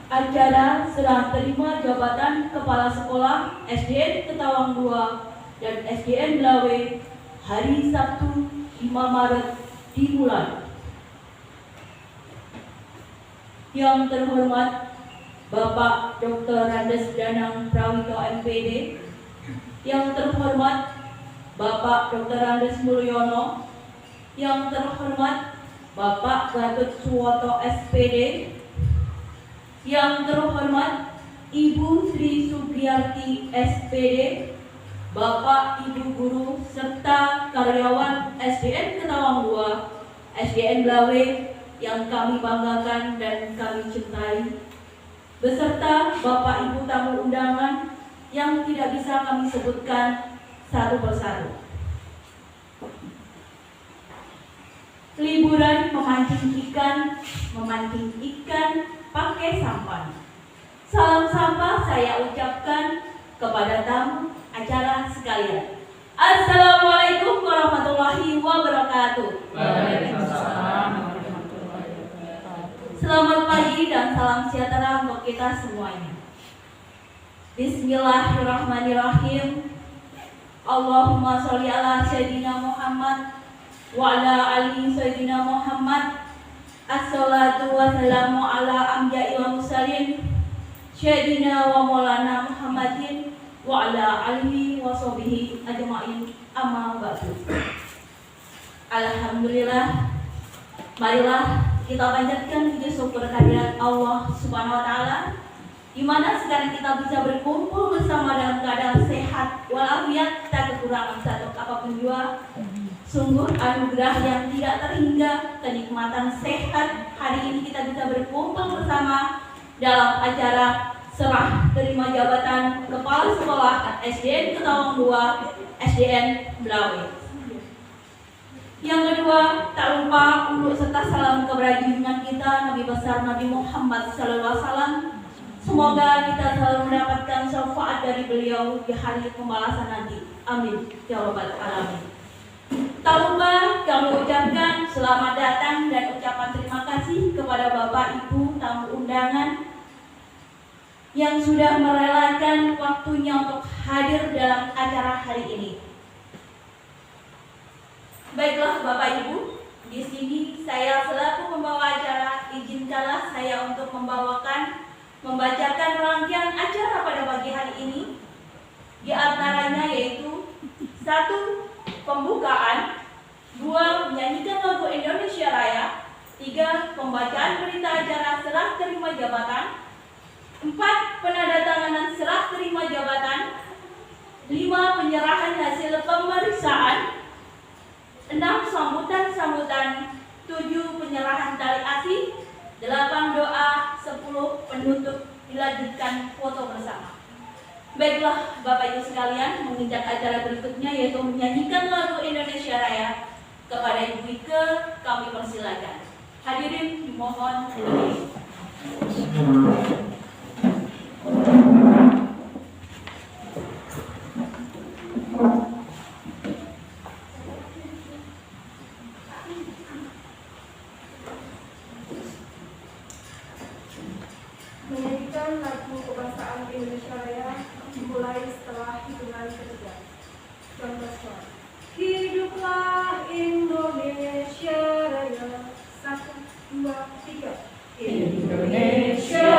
Acara serah terima jabatan Kepala Sekolah SDN Ketawang 2 dan SDN Blawe hari Sabtu 5 Maret dimulai. Yang terhormat Bapak Dr. Randes Danang Prawito MPD, yang terhormat Bapak Dr. Randes Mulyono, yang terhormat Bapak Gatot Suwoto SPD, yang terhormat Ibu Sri Sugiarti SPD, Bapak Ibu Guru serta karyawan SDN Ketawang 2, SDN Blawe yang kami banggakan dan kami cintai, beserta Bapak Ibu tamu undangan yang tidak bisa kami sebutkan satu persatu. Liburan memancing ikan pakai sampan. Salam sampah saya ucapkan kepada tamu acara sekalian. Assalamualaikum warahmatullahi wabarakatuh. Waalaikumsalam. Selamat pagi dan salam sejahtera untuk kita semuanya. Bismillahirrahmanirrahim. Allahumma sholli ala sayyidina Muhammad wa ala ali sayyidina Muhammad. Assalatu wassalamu ala anbiya'i wa mursalin sayyidina wa maulana Muhammadin wa ala alihi wa sahbihi ajma'in, amma ba'du. Alhamdulillah, marilah kita panjatkan puji syukur kehadirat Allah Subhanahu wa taala, di mana sekarang kita bisa berkumpul bersama dalam keadaan sehat walafiat, tak kekurangan satu apapun jua. Sungguh anugerah yang tidak terhingga, kenikmatan sehat. Hari ini kita bisa berkumpul bersama dalam acara serah terima jabatan Kepala Sekolah SDN Ketawang 2, SDN Blawe. Yang kedua, tak lupa untuk serta salam keberagaman kita Nabi besar Nabi Muhammad SAW. Semoga kita selalu mendapatkan syafaat dari beliau di hari pembalasan nanti. Amin. Ya Rabbal Alamin. Tak lupa kami ucapkan selamat datang dan ucapan terima kasih kepada Bapak Ibu tamu undangan yang sudah merelakan waktunya untuk hadir dalam acara hari ini. Baiklah Bapak Ibu, di sini saya selaku pembawa acara, izinkanlah saya untuk membacakan rangkaian acara pada pagi hari ini. Di antaranya yaitu 1. Pembukaan, 2. Menyanyikan lagu Indonesia Raya, 3. Pembacaan berita acara serah terima jabatan, 4. Penandatanganan serah terima jabatan, 5. Penyerahan hasil pemeriksaan, 6. Sambutan-sambutan, 7. Penyerahan tali asih, 8. Doa, 10. Penutup, dilanjutkan foto bersama. Baiklah Bapak Ibu sekalian, menginjak acara berikutnya yaitu menyanyikan lagu Indonesia Raya. Kepada Ibu Ike kami persilakan. Hadirin dimohon berdiri. Menyanyikan lagu kebangsaan Indonesia Raya dimulai setelah hitungan ketiga. 19. Hiduplah Indonesia Raya. 1, 2, 3. Indonesia,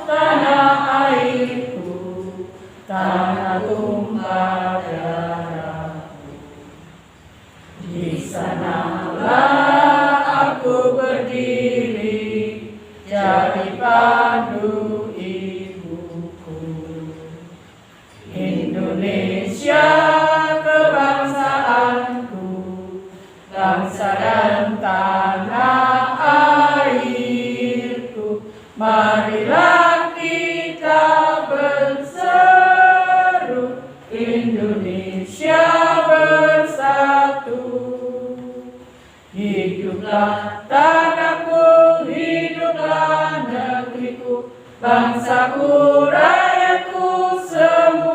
tanah airku, tanah tumpah darahku. Di sanalah aku berdiri, jadi pandu ibuku. Indonesia, kebangsaanku, bangsa dan tanah airku. Marilah kita berseru, Indonesia bersatu. Hiduplah tanahku, hiduplah negeriku, bangsaku, rakyatku semuanya.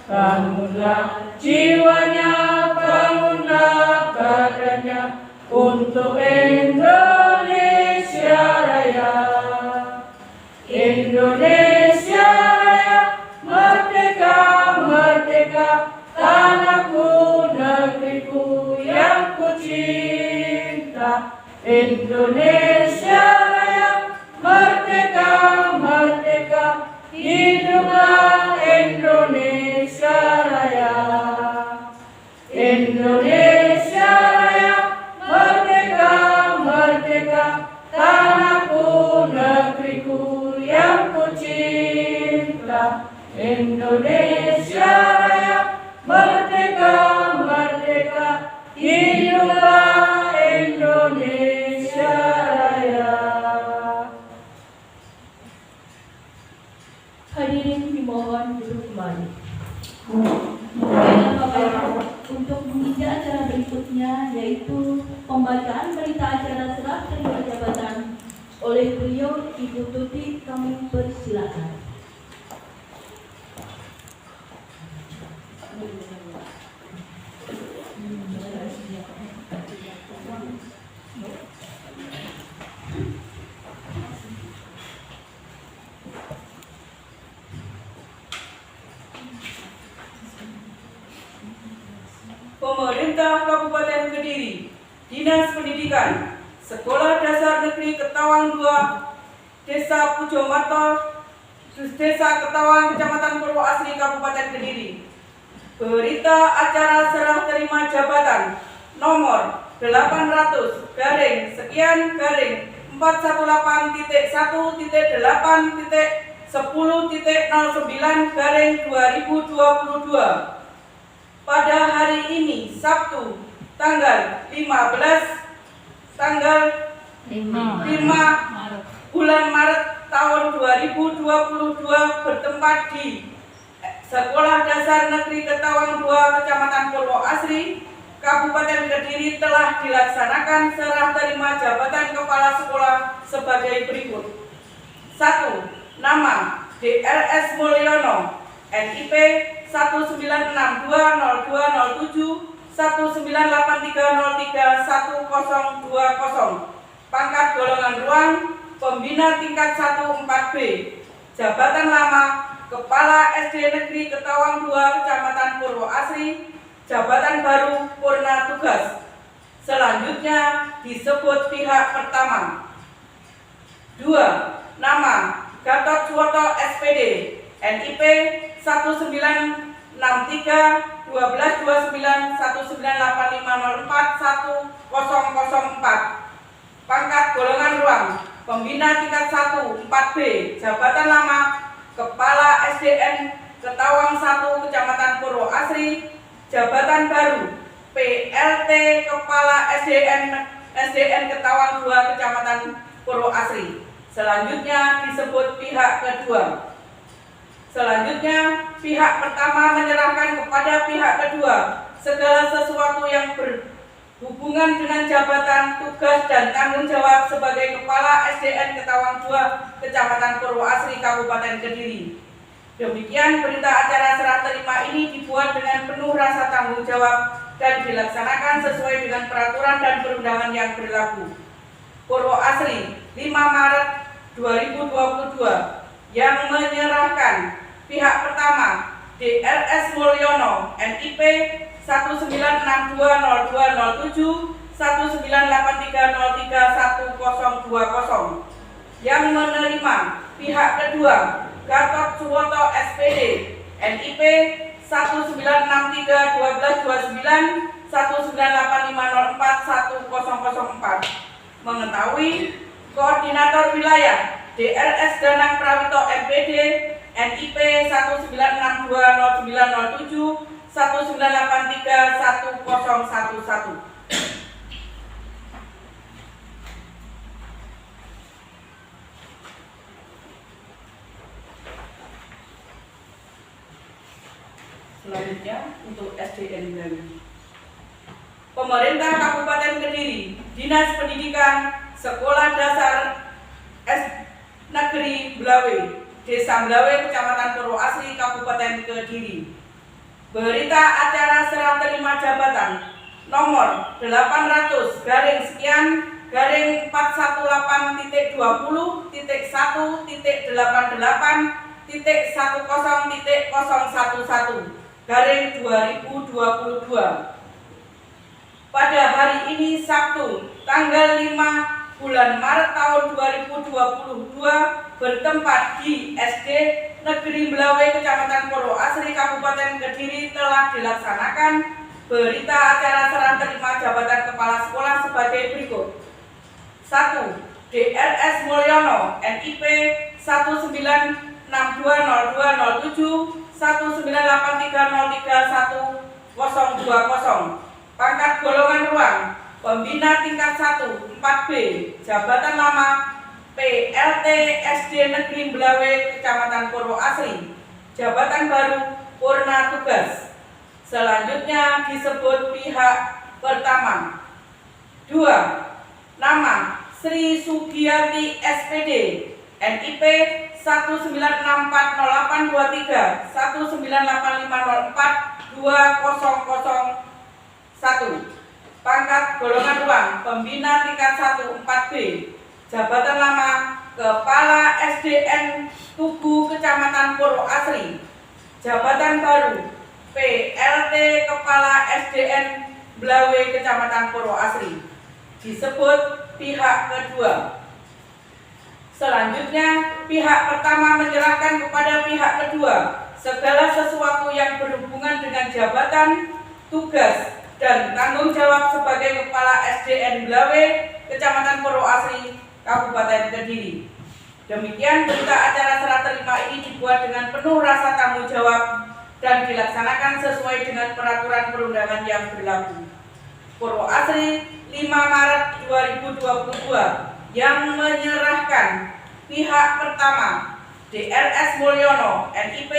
Bangunlah jiwanya, bangunlah badannya untuk Indonesia Raya. Indonesia Raya, merdeka, merdeka, tanahku, negeriku yang ku cinta. Indonesia Raya, merdeka, merdeka, hiduplah Indonesia Raya. Indonesia Raya, merdeka, merdeka, tanahku, negeriku yang ku cinta. Indonesia Raya, merdeka, merdeka, hiduplah Indonesia Raya. Hadirin dimohon duduk kembali. Baiklah Bapak Ibu, untuk menginjak acara berikutnya yaitu pembacaan berita acara serah terima jabatan oleh beliau Ibu Tuti, kami persilakan. Pemerintah Kabupaten Kediri, Dinas Pendidikan, Sekolah Dasar Negeri Ketawang 2, Desa Pujomarto, Desa Ketawang, Kecamatan Purwoasri, Kabupaten Kediri. Berita acara serah terima jabatan nomor 800-1.1.10.09/2022 pada hari ini Sabtu tanggal 5 bulan Maret tahun 2022 bertempat di Sekolah Dasar Negeri Ketawang 2, Kecamatan Purwoasri, Kabupaten Kediri telah dilaksanakan serah terima jabatan kepala sekolah sebagai berikut. 1. Nama DRS Mulyono, NIP 196202007 198303120, pangkat golongan ruang pembina tingkat 1 4B, jabatan lama Kepala SD Negeri Ketawang 2 Kecamatan Purwoasri, jabatan baru purna tugas. Selanjutnya disebut pihak pertama. 2. Nama Gatot Suwoto SPD, NIP 1993-1229-198504-1004, pangkat golongan ruang pembina tingkat 1 4B, jabatan lama Kepala SDN Ketawang 1 Kecamatan Purwoasri, jabatan baru PLT Kepala SDN Ketawang 2 Kecamatan Purwoasri. Selanjutnya disebut pihak kedua. Selanjutnya, pihak pertama menyerahkan kepada pihak kedua segala sesuatu yang berhubungan dengan jabatan, tugas, dan tanggung jawab sebagai Kepala SDN Ketawang 2 Kecamatan Purwoasri, Kabupaten Kediri. Demikian berita acara serah terima ini dibuat dengan penuh rasa tanggung jawab dan dilaksanakan sesuai dengan peraturan dan perundangan yang berlaku. Purwoasri, 5 Maret 2022, yang menyerahkan pihak pertama DRS Mulyono, NIP 196202007 198303120, yang menerima pihak kedua Gatot Suwoto SPD, NIP 1963-1229 198504104, mengetahui Koordinator Wilayah DRS Danang Prawito MPD, NIP 196200907 1983111. Selanjutnya untuk SDN Blawe. Pemerintah Kabupaten Kediri, Dinas Pendidikan, Sekolah Dasar Negeri Blawe, Desa Blawe, Kecamatan Purwoasri, Kabupaten Kediri. Berita acara serah terima jabatan nomor 800-11-418.20.10.011 pada hari ini Sabtu tanggal 5 bulan Maret tahun 2022 bertempat di SD Negeri Blawe Kecamatan Purwoasri Kabupaten Kediri telah dilaksanakan berita acara serah terima jabatan kepala sekolah sebagai berikut. 1. DRS Mulyono, NIP 196202007 198303120, pangkat golongan ruang pembina tingkat 1 4B, jabatan lama PLT SD Negeri Blawe Kecamatan Purwoasri, jabatan baru purna tugas. Selanjutnya disebut pihak pertama. 2. Nama Sri Sugiyati SPD, NIP 1964083 19850420001, pangkat golongan ruang pembina tingkat 1 4B, jabatan lama Kepala SDN Tugu Kecamatan Purwoasri, jabatan baru PLT Kepala SDN Blawe Kecamatan Purwoasri. Disebut pihak kedua. Selanjutnya, pihak pertama menyerahkan kepada pihak kedua segala sesuatu yang berhubungan dengan jabatan, tugas, dan tanggung jawab sebagai Kepala SDN Blawe Kecamatan Purwoasri, Kabupaten Kediri. Demikian berita acara serah terima ini dibuat dengan penuh rasa tanggung jawab dan dilaksanakan sesuai dengan peraturan perundangan yang berlaku. Purwoasri, 5 Maret 2022, yang menyerahkan pihak pertama DRS Mulyono, NIP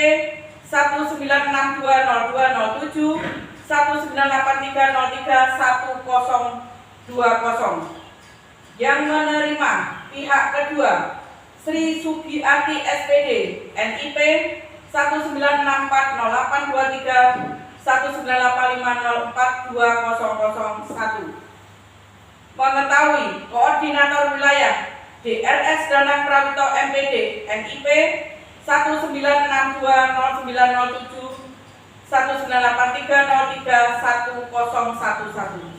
196202007 198303120, yang menerima pihak kedua Sri Sugiati SPD, NIP 19640823198504201. Mengetahui Koordinator Wilayah DRS Danang Prawito MPD, NIP 196209007 198303101.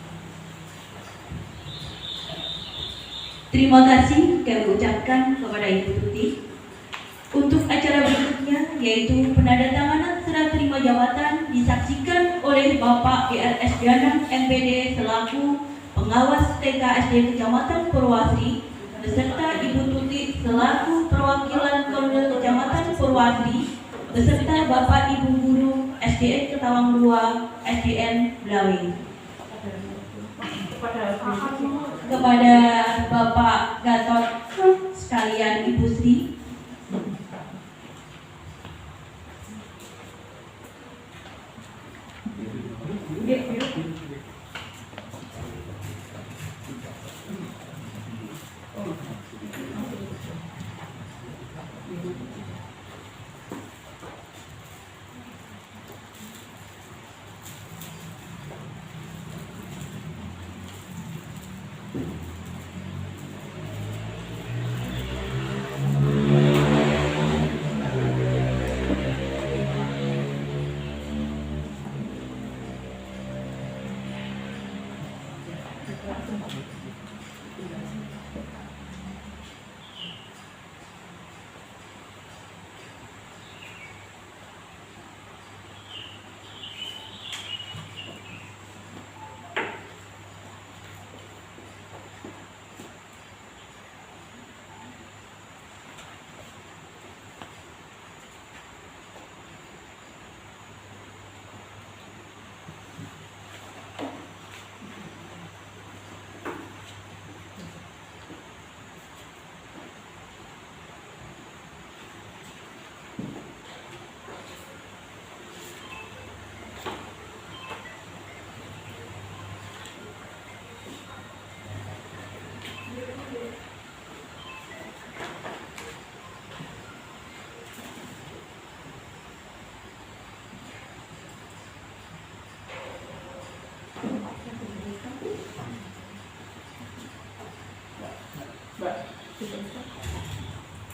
Terima kasih kami ucapkan kepada Ibu Tuti. Untuk acara berikutnya yaitu penandatanganan serah terima jabatan disaksikan oleh Bapak DRS Danang MPD selaku pengawas TK SD Kecamatan Purwasri beserta Ibu Tuti selaku perwakilan Kolonel Kecamatan Purwasri beserta Bapak Ibu Guru SDN Ketawang 2 SDN Blawe. Kepada Bapak Gatot sekalian Ibu Sri,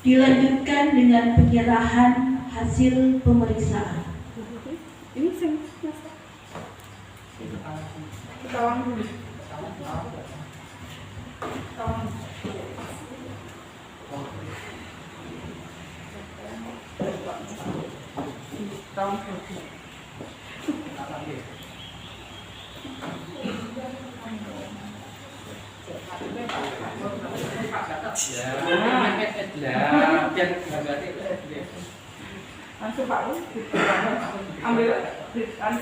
dilanjutkan dengan penyerahan hasil pemeriksaan. Ini sing Tawang dulu. Tawang dulu. Langsung Pak Lu, ambil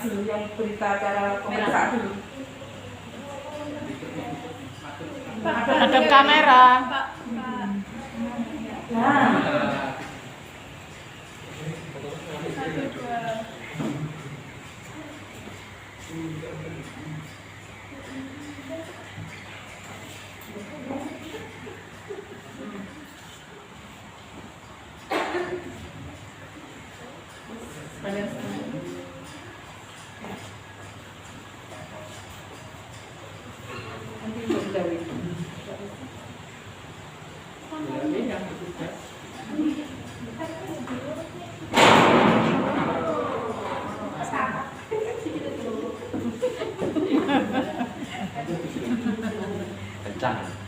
dulu yang berita acara pemeriksaan dulu. hadap kamera.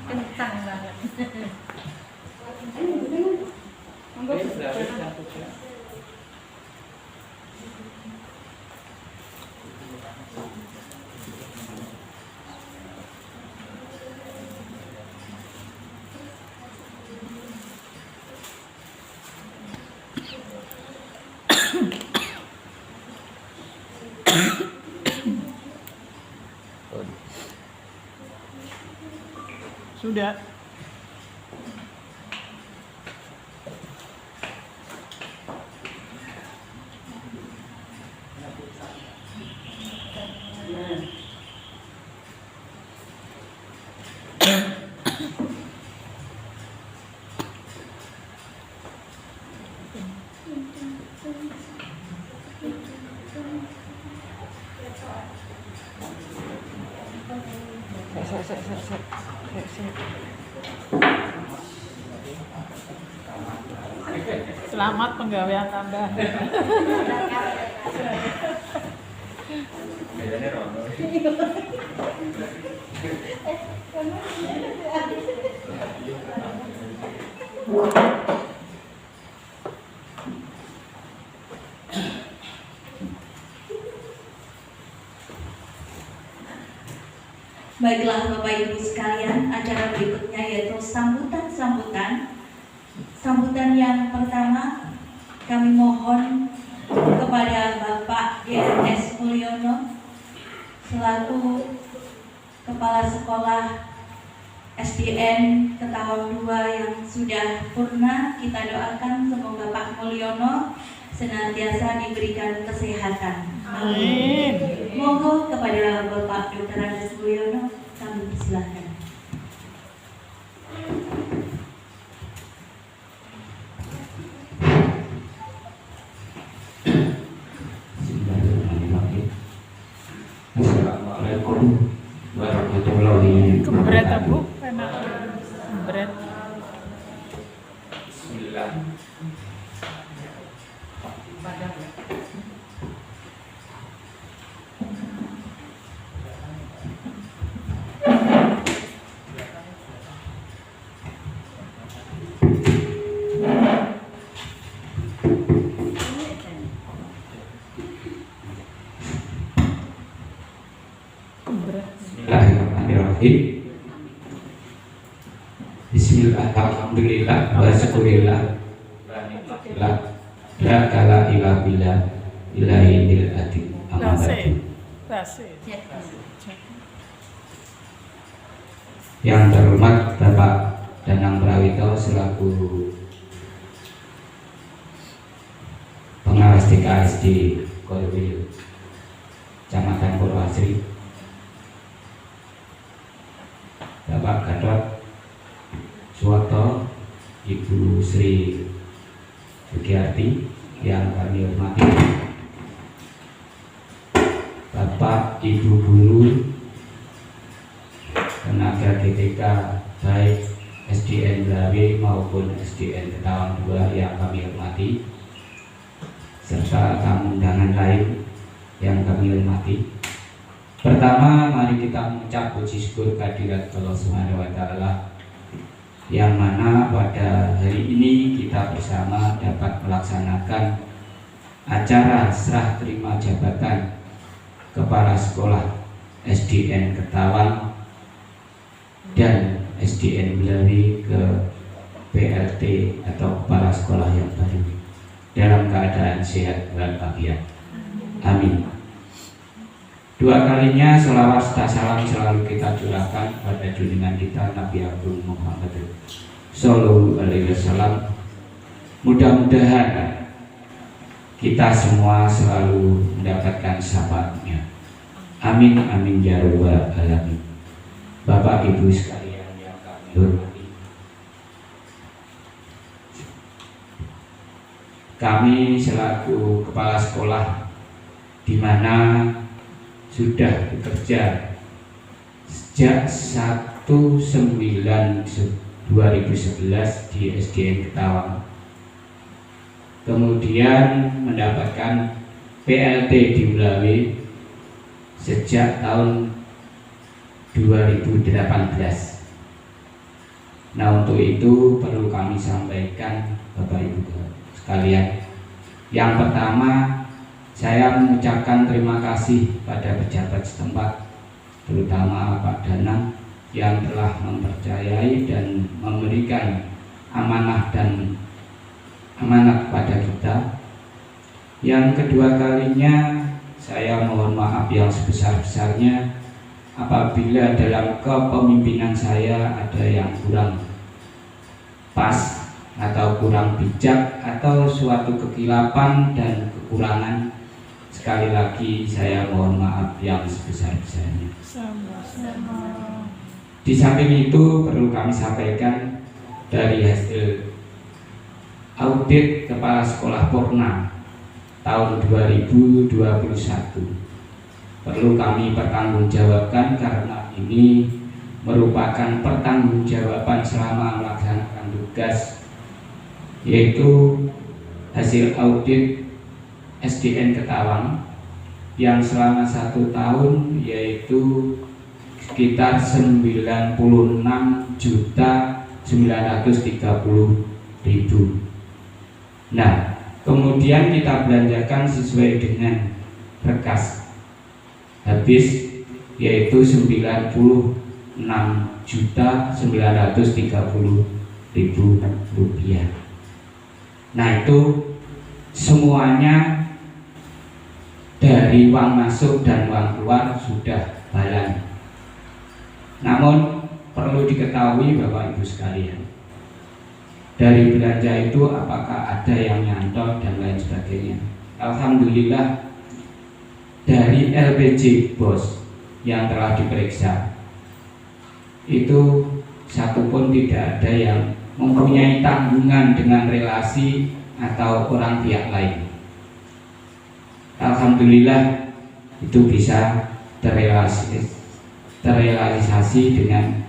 Kencang banget. Sudah. Selamat penggawean tambah. Baiklah Bapak Ibu sekalian, acara berikutnya yaitu sambutan yang pertama kami mohon kepada Bapak DNS Mulyono selaku Kepala Sekolah SDN Ketawang 2 yang sudah purna. Kita doakan semoga Pak Mulyono senantiasa diberikan kesehatan. Amin. Monggo kepada Bapak Dr. Andes Mulyono kami persilahkan. Bismillahirrahmanirrahim. Assalamualaikum warahmatullahi Kebret wabarakatuh. Bu, enak. Kebret. Bismillah. Kebret. Bismillahirrahmanirrahim. Bismillah, alhamdulillah, wa syukurillah. La kala ila billah ilaihil adim. Amma ba'du. Rase. Yang terhormat Bapak Danang Prawito selaku pengawas TKSD Korwil Kecamatan Purwasri, Bapak Gatot Suwoto, Ibu Sri Sugiyarti yang kami hormati, Bapak Ibu Guru, tenaga GTK baik SDN Blawe maupun SDN Ketawang 2 yang kami hormati, serta tamu undangan lain yang kami hormati. Pertama, mari kita mengucap puji syukur kehadirat Allah Subhanahu wa taala yang mana pada hari ini kita bersama dapat melaksanakan acara serah terima jabatan Kepala Sekolah SDN Ketawang dan SDN Blawe ke PLT atau Kepala Sekolah yang baru dalam keadaan sehat walafiat. Amin. Dua kalinya sholawat serta salam selalu kita curahkan pada junjungan kita Nabi Agung Muhammad Sallallahu Alaihi Wasallam. Mudah-mudahan kita semua selalu mendapatkan syafaatnya. Amin amin ya rabbal alamin. Bapak Ibu sekalian yang kami hormati, kami selaku kepala sekolah di mana sudah bekerja sejak 1/9/2011 di SDN Ketawang, kemudian mendapatkan PLT di Blawe sejak tahun 2018. Nah, untuk itu perlu kami sampaikan Bapak Ibu sekalian. Yang pertama, saya mengucapkan terima kasih pada pejabat setempat, terutama Pak Danang yang telah mempercayai dan memberikan amanat pada kita. Yang kedua kalinya, saya mohon maaf yang sebesar-besarnya apabila dalam kepemimpinan saya ada yang kurang pas atau kurang bijak atau suatu kekilapan dan kekurangan. Sekali lagi saya mohon maaf yang sebesar-besarnya. Sama-sama. Di samping itu perlu kami sampaikan dari hasil audit Kepala Sekolah Purna tahun 2021 perlu kami pertanggungjawabkan karena ini merupakan pertanggungjawaban selama melaksanakan tugas, yaitu hasil audit SDN Ketawang yang selama 1 tahun yaitu sekitar 96.930.000. Nah, kemudian kita belanjakan sesuai dengan berkas habis yaitu 96.930.000 rupiah. Nah, itu semuanya dari uang masuk dan uang keluar sudah balance. Namun perlu diketahui Bapak Ibu sekalian, dari belanja itu apakah ada yang nyantol dan lain sebagainya. Alhamdulillah dari LPG BOS yang telah diperiksa itu satupun tidak ada yang mempunyai tanggungan dengan relasi atau orang pihak lain. Alhamdulillah itu bisa terrealisasi dengan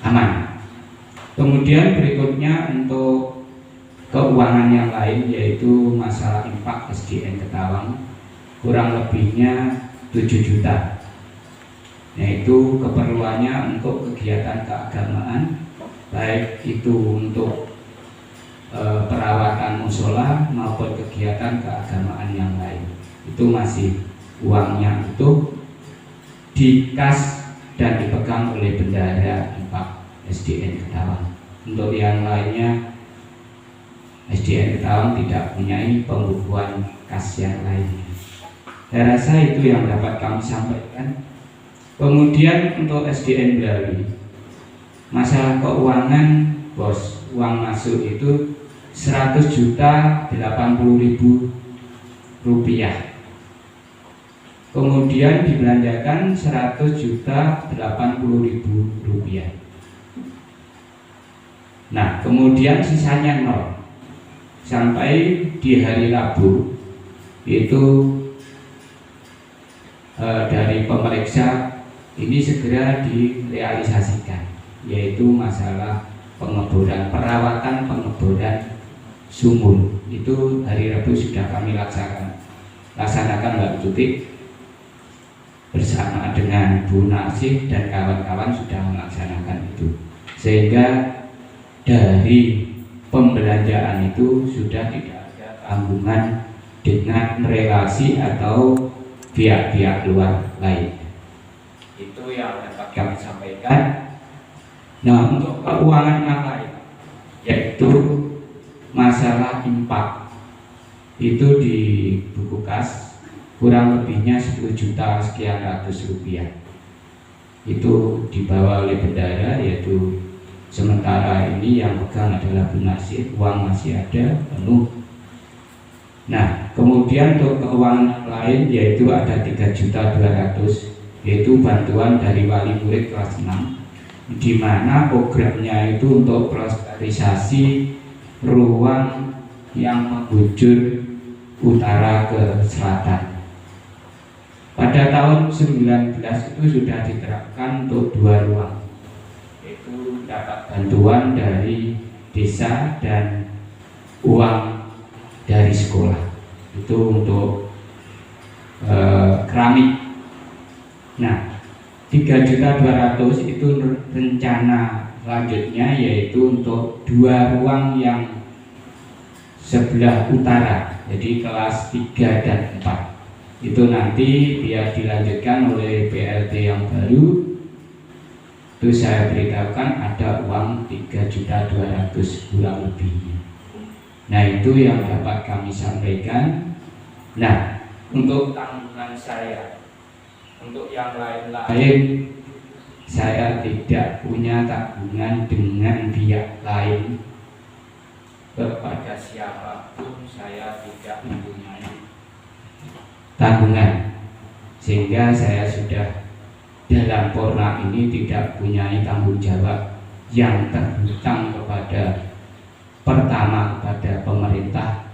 aman. Kemudian berikutnya untuk keuangan yang lain yaitu masalah infak SDN Ketawang, kurang lebihnya 7 juta, yaitu keperluannya untuk kegiatan keagamaan, baik itu untuk perawatan musola maupun kegiatan keagamaan yang lain. Itu masih uangnya itu dikas dan dipegang oleh bendahara infak SDN Ketawang. Untuk yang lainnya SDN Ketawang tidak mempunyai pembukuan kas yang lainnya. Saya rasa itu yang dapat kami sampaikan. Kemudian untuk SDN Blawi, masalah keuangan BOS, uang masuk itu 100.080.000 rupiah. Kemudian dibelanjakan 100.080.000 rupiah. Nah, kemudian sisanya 0 sampai di hari Rabu itu dari pemeriksa ini segera direalisasikan, yaitu masalah pengeboran, perawatan pengeboran sumur. Itu hari Rabu sudah kami laksanakan Mbak Tutik bersama dengan Bu Narsih dan kawan-kawan sudah melaksanakan itu, sehingga dari pembelanjaan itu sudah tidak ada tanggungan dengan relasi atau pihak-pihak luar lain. Itu yang dapat kami sampaikan. Nah, untuk keuangan yang lain yaitu masalah infak, itu di buku kas kurang lebihnya 10 juta sekian ratus rupiah. Itu dibawa oleh bendahara, yaitu sementara ini yang pegang adalah Bu Nasir, uang masih ada penuh. Nah, kemudian untuk keuangan lain yaitu ada 3.200.000, yaitu bantuan dari wali murid kelas 6, di mana programnya itu untuk priorisasi ruang yang membujur utara ke selatan. Pada tahun 19 itu sudah diterapkan untuk 2 ruang, yaitu dapat bantuan dari desa dan uang dari sekolah. Itu untuk keramik. Nah, 3.200.000 itu rencana selanjutnya, yaitu untuk 2 ruang yang sebelah utara, jadi kelas 3 dan 4. Itu nanti biar dilanjutkan oleh PLT yang baru. Itu saya beritahukan ada uang 3.200.000 kurang lebihnya. Nah, itu yang dapat kami sampaikan. Nah, untuk tanggungan saya, untuk yang lain-lain saya tidak punya tanggungan dengan pihak lain. Kepada siapapun saya tidak mempunyai tanggungan, sehingga saya sudah dalam Porna ini tidak punya tanggung jawab yang terhutang kepada, pertama kepada pemerintah,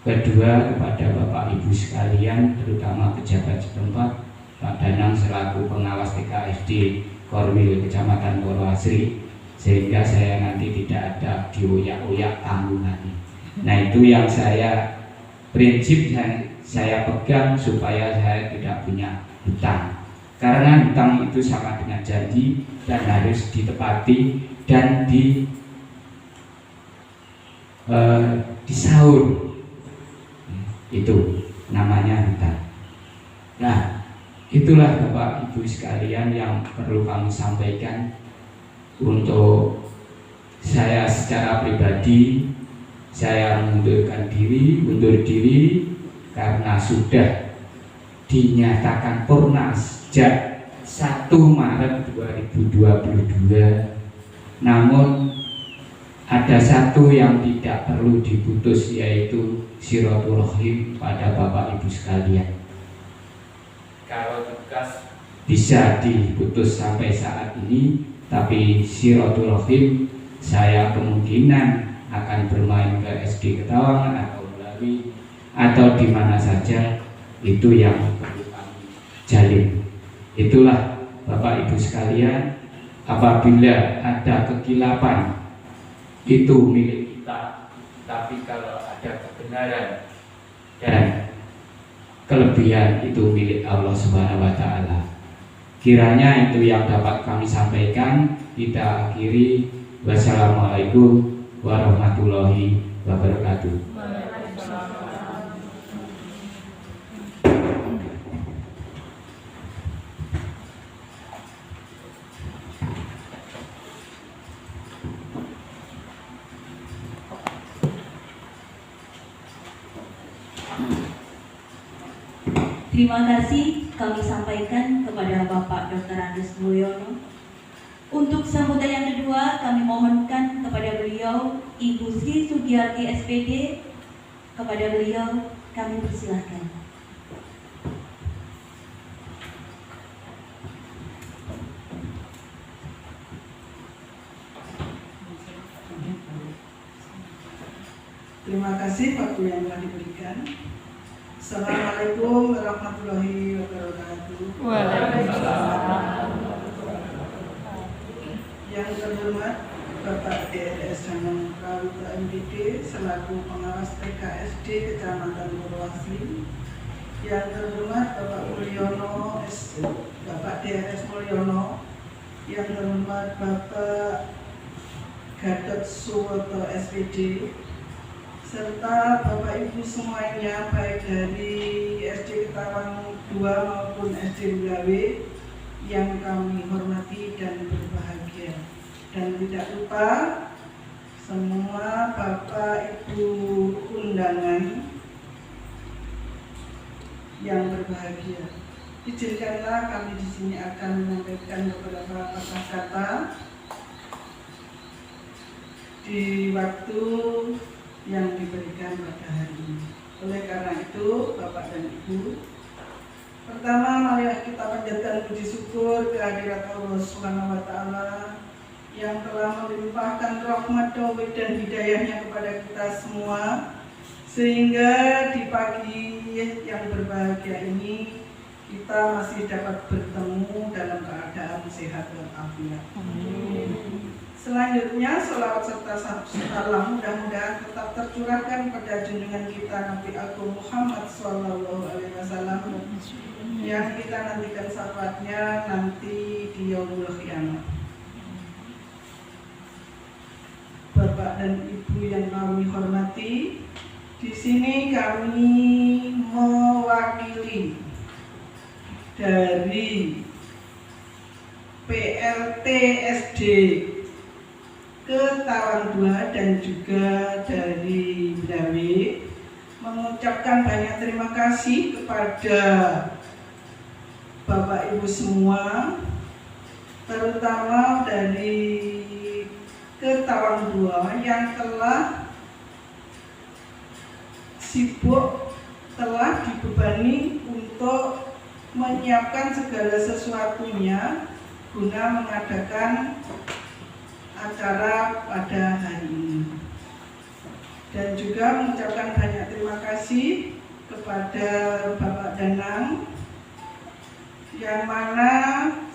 kedua kepada Bapak Ibu sekalian terutama pejabat setempat, Pak Danang selaku pengawas TKSD Korwil Kecamatan Purwoasri, sehingga saya nanti tidak ada dioyak-oyak tanggungannya. Nah, itu yang prinsip yang saya pegang supaya saya tidak punya hutang. Karena hutang itu sama dengan janji dan harus ditepati dan disaur. Itu namanya hutang. Nah, itulah Bapak Ibu sekalian yang perlu kami sampaikan. Untuk saya secara pribadi, saya undur diri karena sudah dinyatakan purna sejak 1 Maret 2022. Namun ada satu yang tidak perlu diputus, yaitu silaturahim pada Bapak Ibu sekalian. Kalau tugas bisa diputus sampai saat ini, tapi silaturahim saya kemungkinan akan bermain ke SD Ketawangan atau Melawi atau di mana saja, itu yang perlu kami jalin. Itulah Bapak Ibu sekalian, apabila ada kekilapan itu milik kita, tapi kalau ada kebenaran dan kelebihan itu milik Allah Subhanahu wa Ta'ala. Kiranya itu yang dapat kami sampaikan. Kita akhiri. Wassalamualaikum warahmatullahi wabarakatuh. Terima kasih kami sampaikan kepada Bapak Dr. Andes Mulyono. Untuk sambutan yang kedua, kami mohonkan kepada beliau Ibu Sri Sugiyarti SPD. Kepada beliau kami persilahkan. Terima kasih waktu yang telah diberikan. Assalamualaikum warahmatullahi wabarakatuh. Waalaikumsalam. Yang terhormat Bapak DRS Danang Prawira MPD selaku pengawas TKSD Kecamatan Purwoasri. Yang terhormat Bapak Mulyono, Bapak DRS Mulyono. Yang terhormat Bapak Gatot Suwoto SPD, serta Bapak Ibu semuanya, baik dari SD Ketawang 2 maupun SD Melawi yang kami hormati dan berbahagia. Dan tidak lupa semua Bapak Ibu undangan yang berbahagia. Izinkanlah kami di sini akan menyampaikan beberapa kata-kata di waktu yang diberikan pada hari ini. Oleh karena itu, Bapak dan Ibu, pertama marilah kita panjatkan puji syukur kehadirat Allah Subhanahu wa Ta'ala yang telah melimpahkan rahmat, taufik dan hidayahnya kepada kita semua, sehingga di pagi yang berbahagia ini kita masih dapat bertemu dalam keadaan sehat dan afiat. Selanjutnya, sholawat serta salam mudah-mudahan tetap tercurahkan pada junjungan kita Nabi Agung Muhammad SAW yang kita nantikan syafaatnya nanti di yaumul qiyamah. Bapak dan Ibu yang kami hormati, di sini kami mewakili dari PLT SD Ketawang 2 dan juga dari Melawi mengucapkan banyak terima kasih kepada Bapak Ibu semua, terutama dari Ketawang 2 yang telah sibuk, telah dibebani untuk menyiapkan segala sesuatunya guna mengadakan acara pada hari ini, dan juga mengucapkan banyak terima kasih kepada Bapak Danang yang mana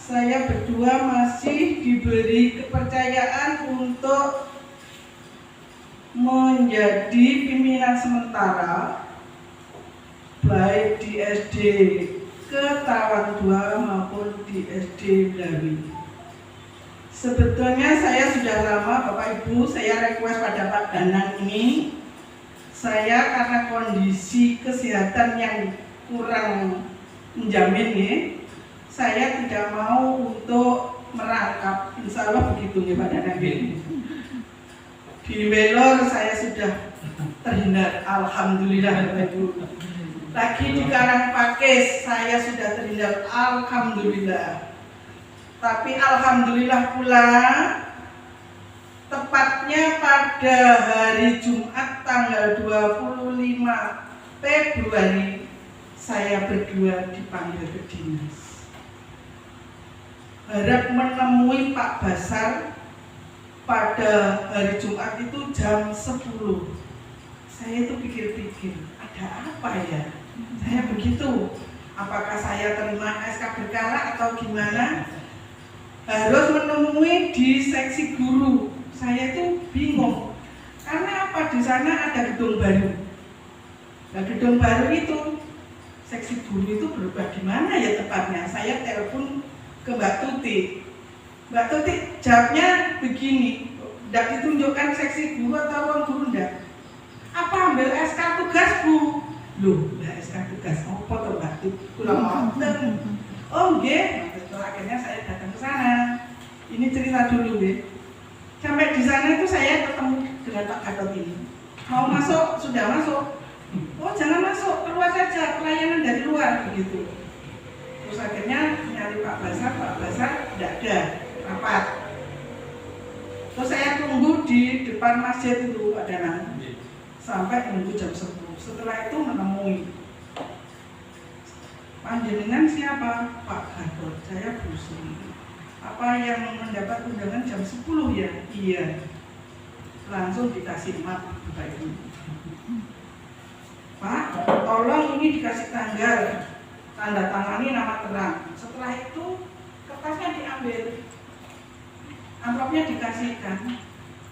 saya berdua masih diberi kepercayaan untuk menjadi pimpinan sementara baik di SD Ketawang 2 maupun di SD Blawi. Sebetulnya saya sudah lama Bapak Ibu, saya request pada Pak Danang ini, saya karena kondisi kesehatan yang kurang menjamin ya, saya tidak mau untuk merangkap, insya Allah begitu ya Pak Danang. Di Welor saya sudah terhindar, alhamdulillah Bapak Ibu. Lagi di Karangpakis saya sudah terhindar, alhamdulillah. Tapi alhamdulillah pula tepatnya pada hari Jumat tanggal 25 Februari saya berdua dipanggil ke dinas. Harap menemui Pak Basar pada hari Jumat itu jam 10. Saya itu pikir-pikir, ada apa ya? Saya begitu, apakah saya terima SK berkala atau gimana? Harus menemui di seksi guru. Saya itu bingung, karena apa, di sana ada gedung baru. Nah, gedung baru itu, seksi guru itu berubah di mana ya tepatnya? Saya telepon ke Mbak Tuti. Mbak Tuti jawabnya begini, tidak ditunjukkan seksi guru atau ruang guru enggak. Apa ambil SK tugas Bu? Loh, ya SK tugas apa tuh Mbak Tuti? Kurang nonton. Oh nggih, akhirnya saya datang ke sana. Ini cerita dulu deh. Sampai di sana itu saya ketemu dengan Pak Gatot ini. Mau masuk, sudah masuk. Oh jangan masuk, keluar saja, pelayanan dari luar begitu. Terus akhirnya nyari Pak Basar tidak ada, rapat. Terus saya tunggu di depan masjid itu Pak Danang sampai menunggu jam 10. Setelah itu menemui, panjenengan siapa? Pak Gatot. Saya Busri. Apa yang mendapat undangan jam 10 ya? Iya. Langsung dikasih map Bapak Ibu. Pak, tolong ini dikasih tanggal, tanda tangani nama terang. Setelah itu kertasnya diambil, amplopnya dikasihkan.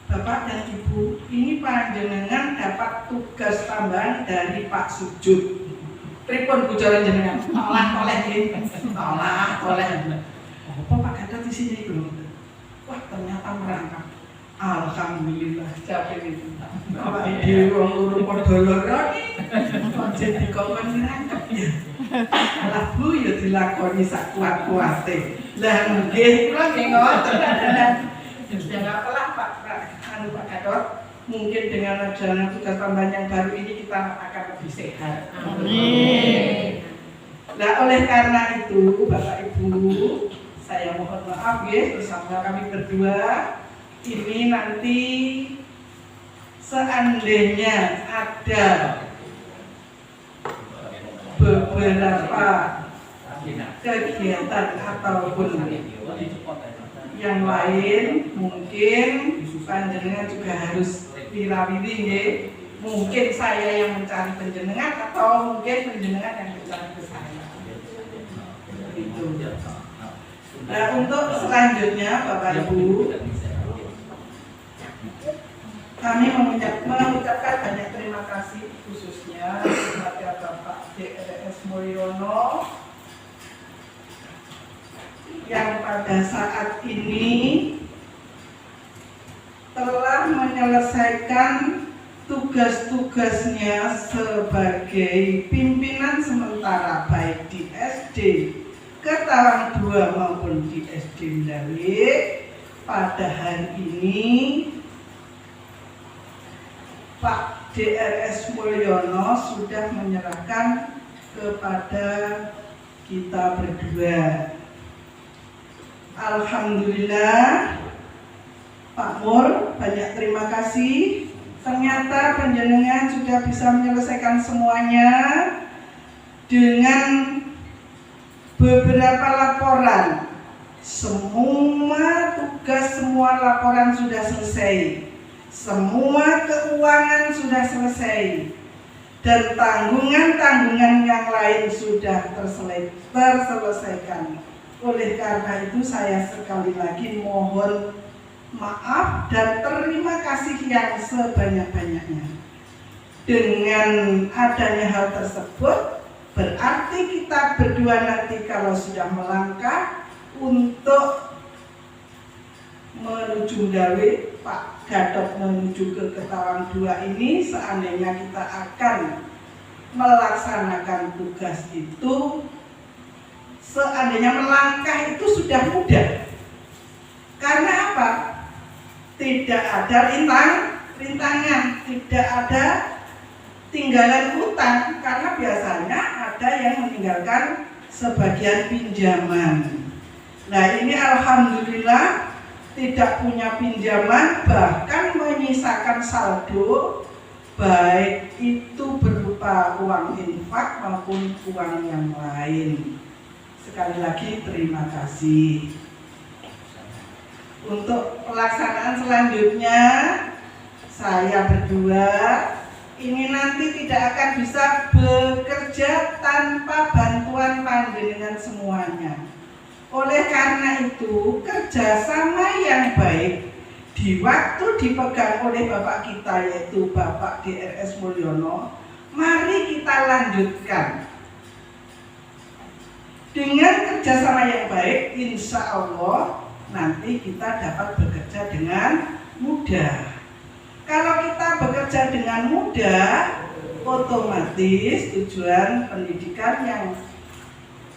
Bapak dan Ibu, ini panjenengan dapat tugas tambahan dari Pak Sujud. Pripun bocoran jenengan? Toleh ini. Toleh. Apa Pak Gatot di sini belum? Wah, ternyata merangkap. Alhamdulillah, capek itu. Bapak Ibu wong loro padha lara kok jadi kongkon merangkap ya. Lah Bu ya dilakoni sak kuat-kuate. Lah nggih, kula nggih ngoten kadang. Ya enggak apalah Pak Gatot. Mungkin dengan adanya tugas tambahan yang baru ini kita akan lebih sehat. Amin. Nah, oleh karena itu Bapak Ibu, saya mohon maaf ya bersama kami berdua. Ini nanti seandainya ada beberapa kegiatan ataupun yang lain, mungkin panjenengan juga harus wirawiri ya. Mungkin saya yang mencari panjenengan atau mungkin panjenengan yang mencari ke saya. Gitu. Nah, untuk selanjutnya Bapak Ibu, kami mengucapkan banyak terima kasih khususnya kepada Bapak DRS Mulyono yang pada saat ini telah menyelesaikan tugas-tugasnya sebagai pimpinan sementara baik di SD Ketawang 2 maupun di SD Blawi. Pada hari ini Pak DRS Mulyono sudah menyerahkan kepada kita berdua. Alhamdulillah Pak Mul, banyak terima kasih. Ternyata panjenengan sudah bisa menyelesaikan semuanya dengan beberapa laporan. Semua tugas, semua laporan sudah selesai. Semua keuangan sudah selesai. dan tanggungan-tanggungan yang lain sudah terselesaikan. Oleh karena itu saya sekali lagi mohon maaf dan terima kasih yang sebanyak-banyaknya. Dengan adanya hal tersebut, berarti kita berdua nanti kalau sudah melangkah untuk menuju Gawe, Pak Gatot menuju ke Ketawang 2 ini, seandainya kita akan melaksanakan tugas itu, seandainya melangkah itu sudah mudah. Karena apa? Tidak ada rintangan, tidak ada tinggalan utang, karena biasanya ada yang meninggalkan sebagian pinjaman. Nah, ini alhamdulillah tidak punya pinjaman, bahkan menyisakan saldo, baik itu berupa uang infak maupun uang yang lain. Sekali lagi terima kasih. Untuk pelaksanaan selanjutnya, saya berdua ini nanti tidak akan bisa bekerja tanpa bantuan panjenengan semuanya. Oleh karena itu, kerjasama yang baik di waktu dipegang oleh Bapak kita, yaitu Bapak DRS Mulyono, mari kita lanjutkan. Dengan kerjasama yang baik, insya Allah nanti kita dapat bekerja dengan mudah. Kalau kita bekerja dengan mudah, otomatis tujuan pendidikan yang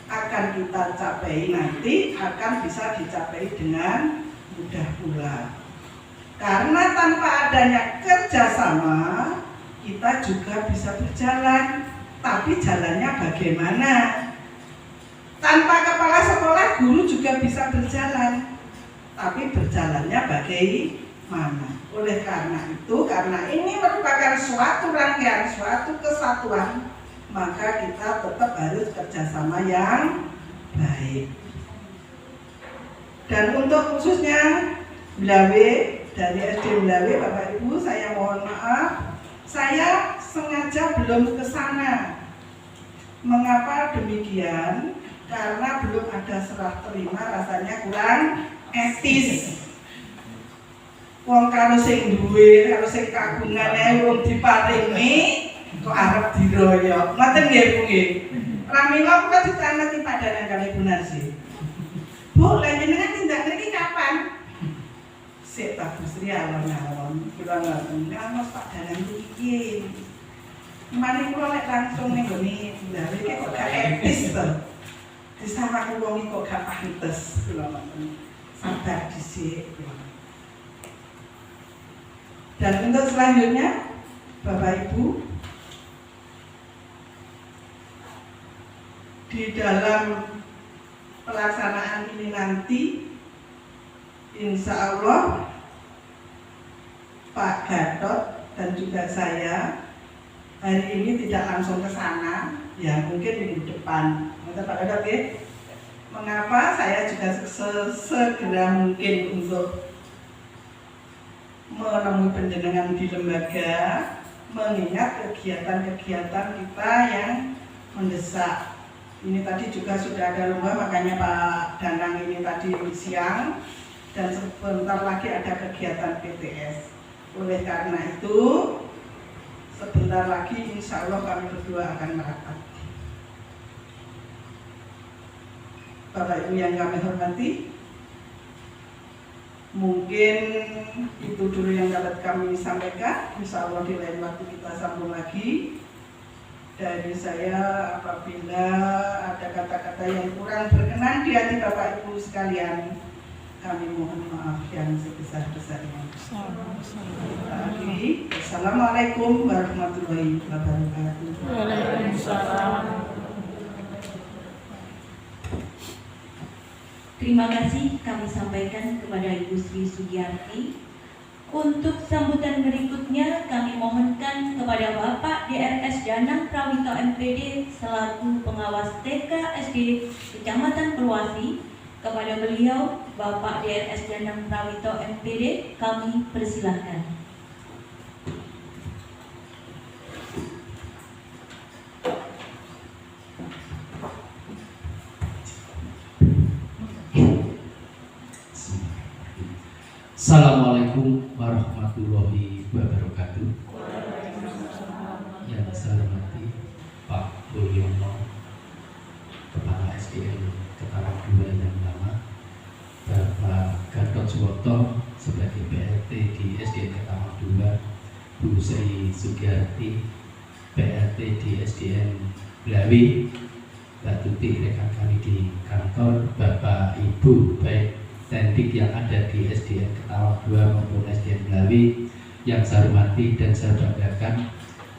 akan kita capai nanti akan bisa dicapai dengan mudah pula. Karena tanpa adanya kerjasama, kita juga bisa berjalan. Tapi jalannya bagaimana? Tanpa kepala sekolah, guru juga bisa berjalan. Tapi berjalannya bagaimana? Oleh karena itu, karena ini merupakan suatu rangkaian, suatu kesatuan, maka kita tetap harus kerjasama yang baik. Dan untuk khususnya Blawe, dari SD Blawe, Bapak Ibu, saya mohon maaf, saya sengaja belum ke sana. Mengapa demikian? Karena belum ada serah terima, rasanya kurang etis. Wong karo sing duwe, karo sing kagungane wong diparingi kok arep diroyok. Ngoten nggih Bu nggih. Pramila kula ditaneti padanan kali Bu Narsi. Bu, lha jenengan tindak mriki kapan? Sik tak Bu Sri alon-alon. Kula ngoten, "Mas padanan iki." Mari kula lek langsung ning gone Blawe kok gak etis to. Disawani wong kok gak pantes kula ngoten. Sabar dhisik. Dan untuk selanjutnya, Bapak Ibu, di dalam pelaksanaan ini nanti, insya Allah Pak Gatot dan juga saya hari ini tidak langsung ke sana, ya mungkin minggu depan. Pak Gatot ya, mengapa saya juga segera mungkin untuk menemui penjenengan di lembaga, mengingat kegiatan-kegiatan kita yang mendesak. Ini tadi juga sudah ada lomba, makanya Pak Danang ini tadi siang, dan sebentar lagi ada kegiatan PTS. Oleh karena itu, sebentar lagi insya Allah kami berdua akan merapat. Bapak Ibu yang kami hormati, mungkin itu dulu yang dapat kami sampaikan. Insya Allah di lain waktu kita sambung lagi. Dari saya, apabila ada kata-kata yang kurang berkenan di hati Bapak Ibu sekalian, kami mohon maaf yang sebesar-besarnya. Assalamualaikum warahmatullahi wabarakatuh. Waalaikumsalam. Terima kasih kami sampaikan kepada Ibu Sri Sugiyarti. Untuk sambutan berikutnya kami mohonkan kepada Bapak DRS Danang Prawito MPD selaku pengawas TK SD Kecamatan Purwasi. Kepada beliau Bapak DRS Danang Prawito MPD kami persilahkan. Assalamualaikum warahmatullahi wabarakatuh. Yang saya hormati Pak Mulyono, Kepala SDN Ketawang 2 yang lama, Bapak Gatot Suwoto sebagai PRT di SDN Ketawang 2, Bu Sri Sugiyarti PRT di SDN Blawi, Mbak Tuti rekan kami di kantor, Bapak Ibu baik tendik yang ada di SDN Ketawang 2 maupun SDN Blawi yang saya hormati dan saya banggakan.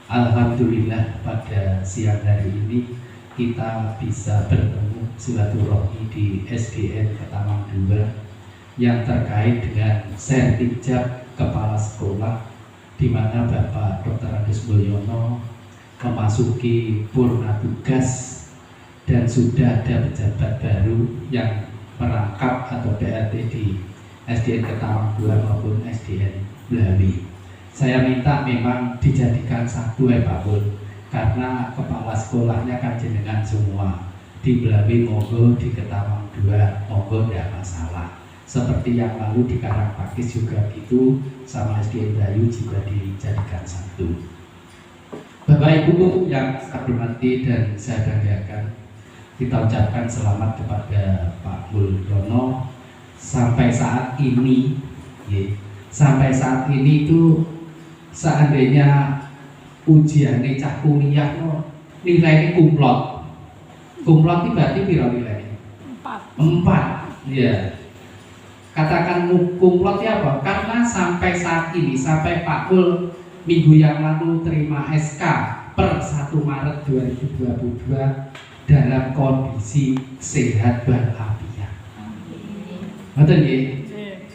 Alhamdulillah pada siang hari ini kita bisa bertemu silaturahmi di SDN Ketawang 2 yang terkait dengan sertijab kepala sekolah, di mana Bapak Dr. Andes Mulyono memasuki purna tugas dan sudah ada pejabat baru yang merangkap atau PRT di SDN Ketawang 2 maupun SDN Blawi. Saya minta memang dijadikan satu Pak Bul, karena kepala sekolahnya kan jenengan semua. Di Blawi monggo, di Ketawang 2 monggo, tidak masalah. Seperti yang lalu di Karangpakis juga gitu, sama SDN Blawi juga dijadikan satu. Bapak Ibu yang saya hormati dan saya banggakan, kita ucapkan selamat kepada Pak Mulyono sampai saat ini. Sampai saat ini itu seandainya ujiannya cah kuliah nilainya kumlot. Kumlot itu berarti berapa nilainya? 4. Ya. Katakan kumlot ya apa? Karena sampai saat ini, sampai Pak Mul minggu yang lalu terima SK per 1 Maret 2022 dalam kondisi sehat walafiat. Betul ya?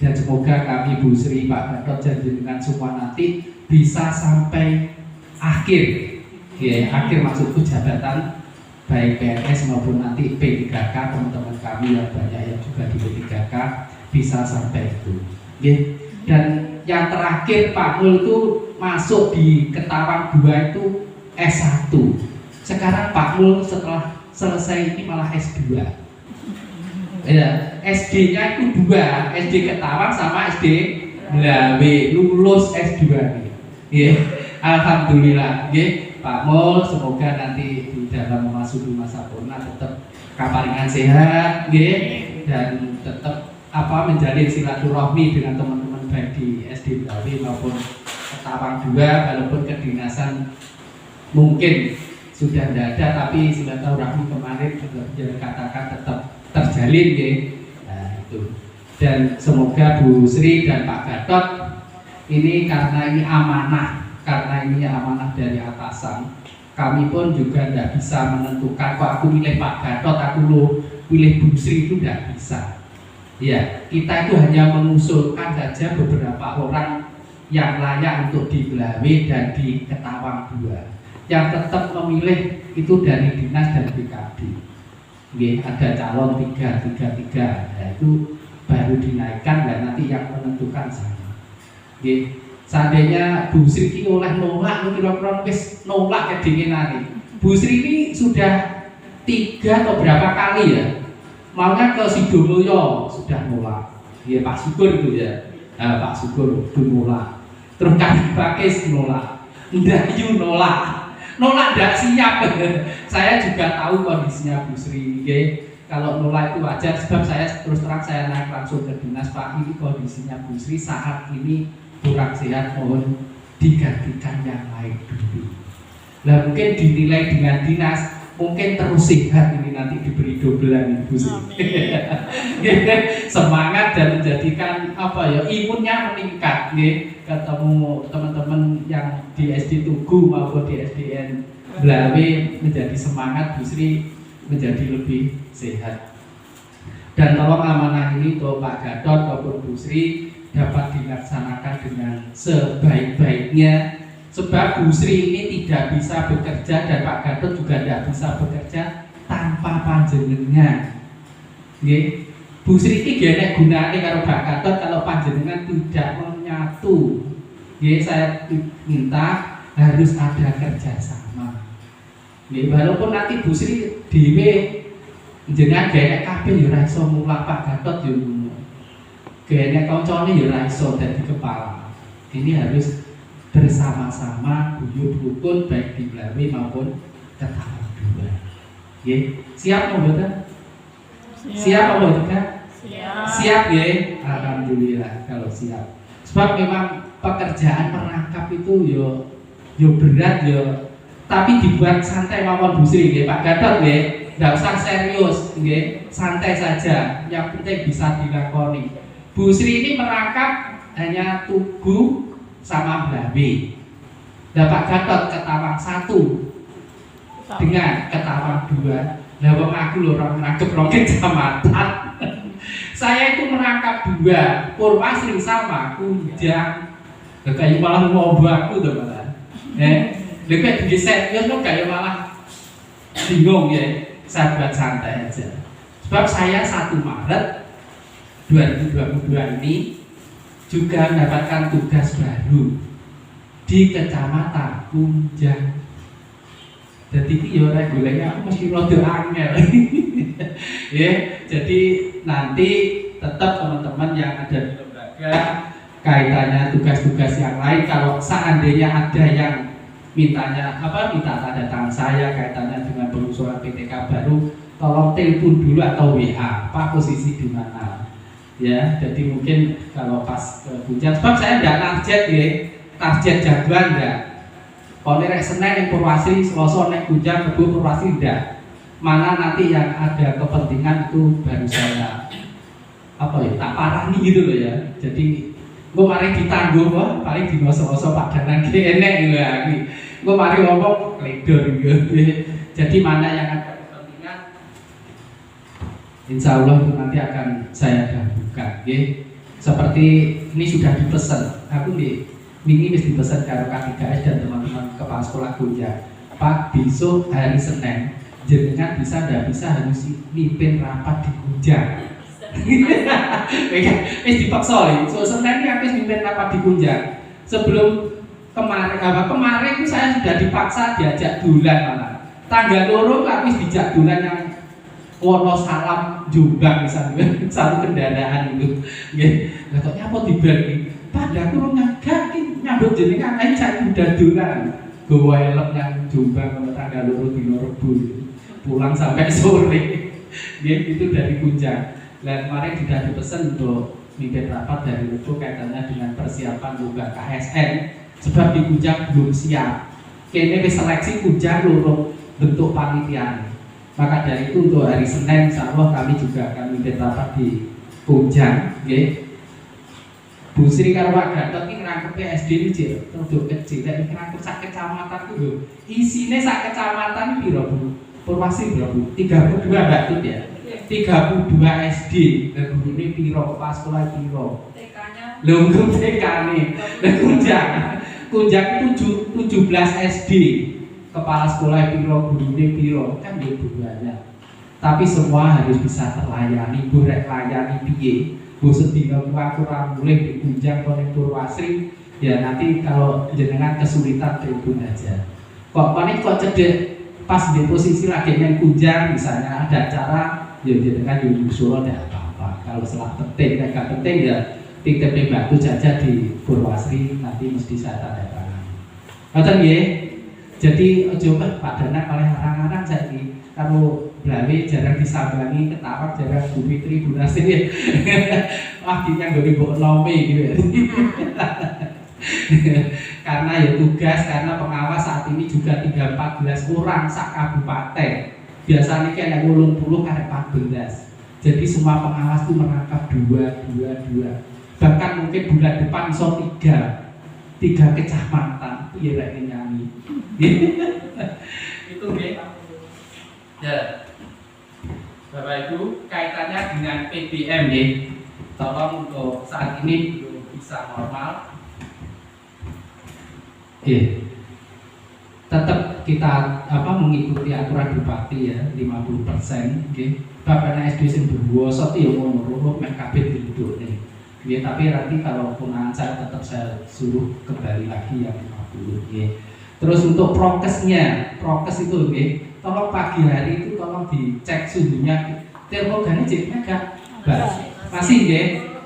Dan semoga kami Bu Sri, Pak Gatot, janji dengan semua nanti bisa sampai akhir. Ya, akhir maksudku jabatan baik PNS maupun nanti P3K, teman-teman kami yang banyak yang juga di P3K bisa sampai itu. Ya. Dan yang terakhir Pak Mul itu masuk di Ketawang 2 itu S1. Sekarang Pak Mul setelah selesai ini malah S2. Ya, SD-nya itu 2, SD Ketawang sama SD Blawi, lulus S2 nih. Ya, alhamdulillah. Ya, Pak Mul semoga nanti di dalam memasuki masa purna tetap kaparingan sehat, ya, dan tetap menjalin silaturahmi dengan teman-teman baik di SD Blawi maupun Ketawang 2, walaupun kedinasan mungkin sudah tidak ada, tapi silaturahmi kemarin juga dikatakan tetap terjalin ya. Nah, itu. Dan semoga Bu Sri dan Pak Gatot ini karena ini amanah dari atasan, kami pun juga tidak bisa menentukan kok aku milih Pak Gatot, aku pilih Bu Sri, itu tidak bisa. Ya, kita itu hanya mengusulkan saja beberapa orang yang layak untuk di Blawi dan di Ketawang 2. Yang tetap memilih itu dari dinas dan BKD. Ada calon 3, nah, itu baru dinaikkan dan nanti yang menentukan saya. Seandainya Bu Sri ini oleh nolak, kira-kira wis nolak kedinginan. Bu Sri ini sudah 3 atau berapa kali ya, maunya ke Sidomulyo sudah nolak. Pak Syukur itu ya, Pak Syukur itu nolak. Terus Karangpakis nolak, Ndayu nolak tidak siap. Saya juga tahu kondisinya Bu Sri. Kalau nolak itu wajar, sebab saya terus terang saya naik langsung ke dinas, Pak, ini kondisinya Bu Sri saat ini kurang sehat, mohon digantikan yang lain dulu. Nah, mungkin dinilai dengan dinas, mungkin terus sehat ini nanti diberi dobelan Bu Sri. Semangat dan menjadikan imunnya meningkat. Ketemu teman-teman yang di SD Tugu maupun di SDN Blawi menjadi semangat, Bu Sri menjadi lebih sehat. Dan tolong amanah ini untuk Pak Gatot maupun Bu Sri dapat dilaksanakan dengan sebaik-baiknya, sebab Bu Sri ini tidak bisa bekerja dan Pak Gatot juga tidak bisa bekerja tanpa panjenengan. Bu Sri ini gak gunanya karo Pak Gatot kalau panjenengan tidak menyatu. Saya minta harus ada kerjasama. Walaupun nanti Bu Sri dhewe jenengan gak kabeh ya ora iso mulak Pak Gatot yo ngono. Gene koncone ya ora iso dadi kepala. Ini harus bersama-sama guyub rukun baik di Blawi maupun Ketawang 2. Nggih, siap apa mboten? Siap apa mboten? Siap nggih. Alhamdulillah kalau siap. Sebab memang pekerjaan merangkap itu yo berat yo, tapi dibuat santai mawon Bu Sri nggih Pak Gatot nggih. Enggak usah serius nggih, santai saja. Yang penting bisa dilakoni. Bu Sri ini merangkap hanya Tugu sama Blawi. Nah Pak Gatot Ketawang 1 dengan Ketawang 2. Nah wong aku lho ora ngrangkep rong kecamatan. Saya itu merangkap 2, Purwasri sama Kujang. Lah kayak malah mau aku to malah. Lek di serius kok kayak malah bingung ya. Saya buat santai aja. Sebab saya 1 Maret 2022 ini juga mendapatkan tugas baru di Kecamatan Kujang. Jadi iki yo ora golek aku mesti rada angel. Ya, jadi nanti tetap teman-teman yang ada di lembaga kaitannya tugas-tugas yang lain, kalau seandainya ada yang minta tanda tangan saya kaitannya dengan pengusulan PTK baru, tolong telepon dulu atau WA, Pak posisi di mana. Ya, jadi mungkin kalau pas ke Kujang, sebab saya enggak target jadwal enggak. Kalau nek Senin yang Purwasri, Selasa nek Kujang, Rebo Purwasri enggak. Mana nanti yang ada kepentingan itu baru saya tak parani gitu loh ya. Jadi gue mari ditanggung kok, paling di masa-masa padanan enek gitu ya. Gue mari ngomong kledor gitu. Jadi mana yang ada kepentingan, insya Allah itu nanti akan saya dahulukan. Seperti ini sudah dipesan, aku ini mesti dipesan karo K3S dan teman-teman kepala sekolah Kujang. Pak, besok hari Senin jenengan bisa harus mimpin rapat di Kujang. Wis dipaksa ya. So Senin ini habis mimpin rapat di Kujang. Sebelum kemarin itu saya sudah dipaksa diajak dolan malah. Tanggal 2 habis dijak dolan yang Wonosalam Jombang misalnya satu kendaraan itu. Nggih. Lah kok nyapa dibagi? Padahal kurang nyambut jenengan ae cak udah dolan. Gowo elep yang Jombang tanggal 2 dino Rebo. Pulang sampai sore. Nggih, itu dari Kujang. Dan kemarin sudah dipesan untuk mimpin rapat dari Rebo kaitannya dengan persiapan lomba KSN. Sebab di Kujang belum siap. Kene wis seleksi Kujang loro bentuk panitia. Maka dari itu untuk hari Senin insyaallah kami juga akan mimpin rapat di Kujang, nggih. Bu Sri karo Pak Gatot iki ngrangkepe SD iki rodok kecil, nek ngrangkep sak kecamatan ku lho. Isine sak kecamatan piro, Bu? Purwasri piro, Bu? 32 Mbak Tut ya. 32 SD. Lah gurune piro, pas sekolah piro? TK-nya. Lho nggo TK-ne. Lah Kujang itu 17 SD. Kepala sekolah piro, gurune piro, kan yo banyak. Tapi semua harus bisa terlayani, golek layani piye. Bu sedina aku ora mulih di Kujang kono Purwasri, ya nanti kalau jenengan kesulitan telepon aja. Kok cedek pas di posisi lagi main Kujang misalnya ada acara, ya jenengan yo suruh ndak apa-apa. Kalau salah penting, nek penting ya titip batu jaja di Purwasri, nanti mesti saya tanda tangan. Ngoten nggih. Jadi coba Pak Danak oleh arang-arang saiki karo Blawi jarang disambangi, Ketawang jarang Bu Fitri, Bu Nasir. Wah, kita nggak dibawa nomi gitu. Karena ya tugas, karena pengawas saat ini juga 14 orang sak kabupaten. Biasanya kayak 80 ada 14. Jadi semua pengawas itu merangkap 2. Bahkan mungkin bulan depan iso 3 kecamatan. Iya rek nyanyi. Itu nggih. Ya. Bapak Ibu, kaitannya dengan PBM ya. Tolong untuk saat ini belum bisa normal. Tetap kita mengikuti aturan Bupati ya, 50%. Bapak SD sing berwosot ya ngono, mek kabeh didudukne. Tapi nanti kalau penggunaan saya tetap saya suruh kembali lagi yang 50. Terus untuk prokes itu tolong pagi hari itu tolong dicek suhunya, termogannya jadinya enggak masih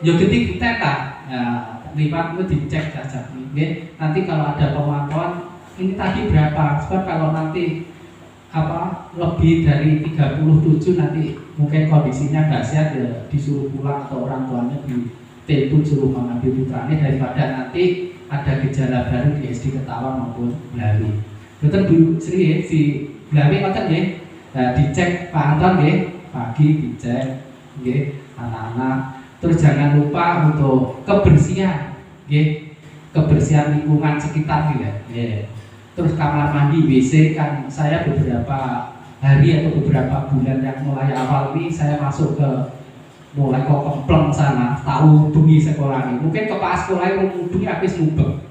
yo gede kita tak. Nah, lipat itu dicek saja. Nggih. Nanti kalau ada pemantauan ini tadi berapa? Sebab kalau nanti lebih dari 37 nanti mungkin kondisinya nggak sehat ya disuruh pulang atau orang tuanya ditelepon suruh mengambil putranya daripada nanti ada gejala baru di SD Ketawang maupun Blawi. Betul Bu Sri si Blawi ngoten nggih. Nah, dicek Pak Anton nggih, pagi dicek nggih anak-anak. Terus jangan lupa untuk kebersihan nggih. Kebersihan lingkungan sekitar gitu ya. Terus kamar mandi WC kan saya beberapa hari atau beberapa bulan yang mulai awal ini saya masuk ke mulai kok kempleng sana tahu bengi sekolah ini mungkin kepala sekolah yang bengi habis mubeng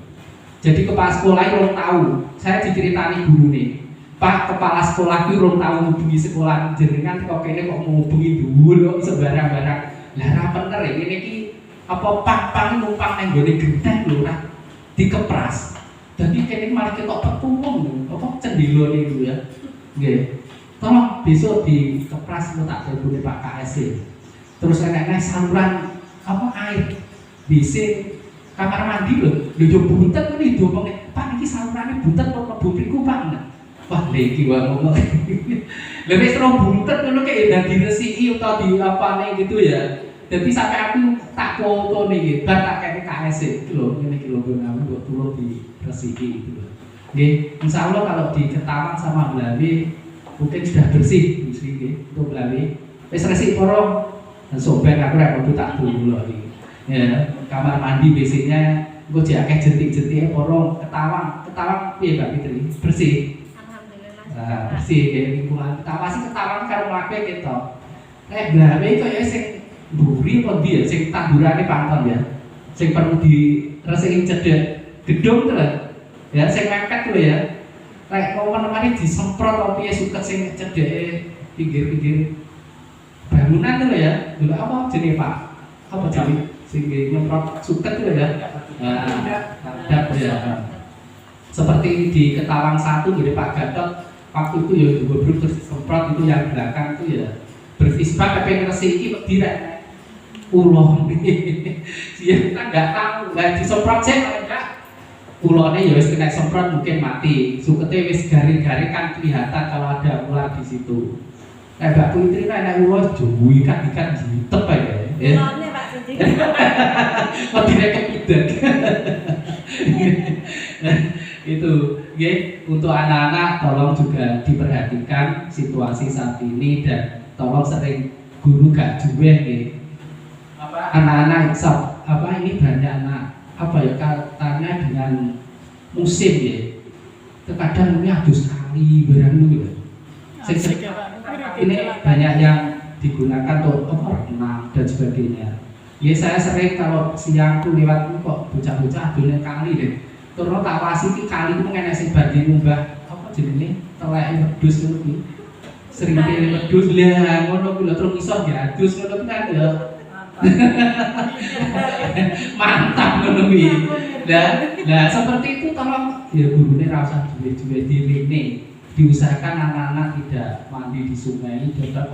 jadi kepala sekolah yang tahu saya diceritani guru nih Pak kepala sekolah itu orang tahu bengi sekolah jenengan kok kene kok mau bengi dulu sebarang-barang lah ra bener ini ki apa pang numpang nang gone genteng lho ra dikepras. Jadi kayaknya malah kita pertumbuh, apa cendilo itu ya, nggih. Tolong besok di kepras tak telepon Pak KSC. Terus enak-enak saluran air, BC, kamar mandi loh, yo buntet nih diomongin Pak ini salurannya buntet kok mlebu mriku Pak. Wah lagi wah ngomong. Lha wis terus buntet ngono kayak udah diresiki atau di gitu ya. Jadi sampai aku tak foto nih, bar tak kayak KSC itu loh, ini kilo benang buat turun di resiki itu loh. Oke, insya Allah kalau di Ketawang sama Blawi mungkin sudah bersih, untuk Blawi. Resik porong, sobek aku repot tak dulu loh ini. Ya, kamar mandi WC-nya, gue jaket jentik-jentiknya porong Ketawang, iya Mbak Fitri bersih. Alhamdulillah. Nah, bersih ya lingkungan Ketawang sih Ketawang karo mlaku gitu. Blawi kok ya sing buri apa dia sing tandurane pantun ya sing perlu diresiki cedek gedung tuh lah ya sing mepet tuh ya kayak momen-momen disemprot apa piye suket sing cedeke pinggir-pinggir bangunan tuh ya dulu apa jenenge Pak apa jenenge sing nyemprot suket tuh ya ada ya seperti di Ketawang 1 gitu Pak Gatot waktu itu ya juga terus semprot itu yang belakang tuh ya berisbak tapi resiki tidak ulo nih, kita nggak tahu, nggak disemprot saya enggak, ulonnya ya wis kena semprot mungkin mati, suketnya wis garing-garing kan kelihatan kalau ada ular di situ. Mbak Putri kan ada ulo jauh ikan jitep aja, ya. Ulonnya Pak Suci. Kok tidak kepidak. Itu, ya untuk anak-anak tolong juga diperhatikan situasi saat ini dan tolong sering guru gak juweh ya. Anak-anak ini banyak anak katanya dengan musim ya terkadang ini adus kali barang gitu ini banyak yang digunakan untuk renang dan sebagainya ya saya sering kalau siang tuh lewat kok bocah-bocah adunnya kali deh terus tak wasi ki kali itu mengenai sing badhe nyumbah apa jenenge teleke wedhus ngono sering wedhus lah ngono kuwi lho terus iso ya adus ngono kan ya mantap ngono kuwi. Nah seperti itu tolong ya gurune ra usah duwe-duwe direne. Diusahakan anak-anak tidak mandi di sungai tetap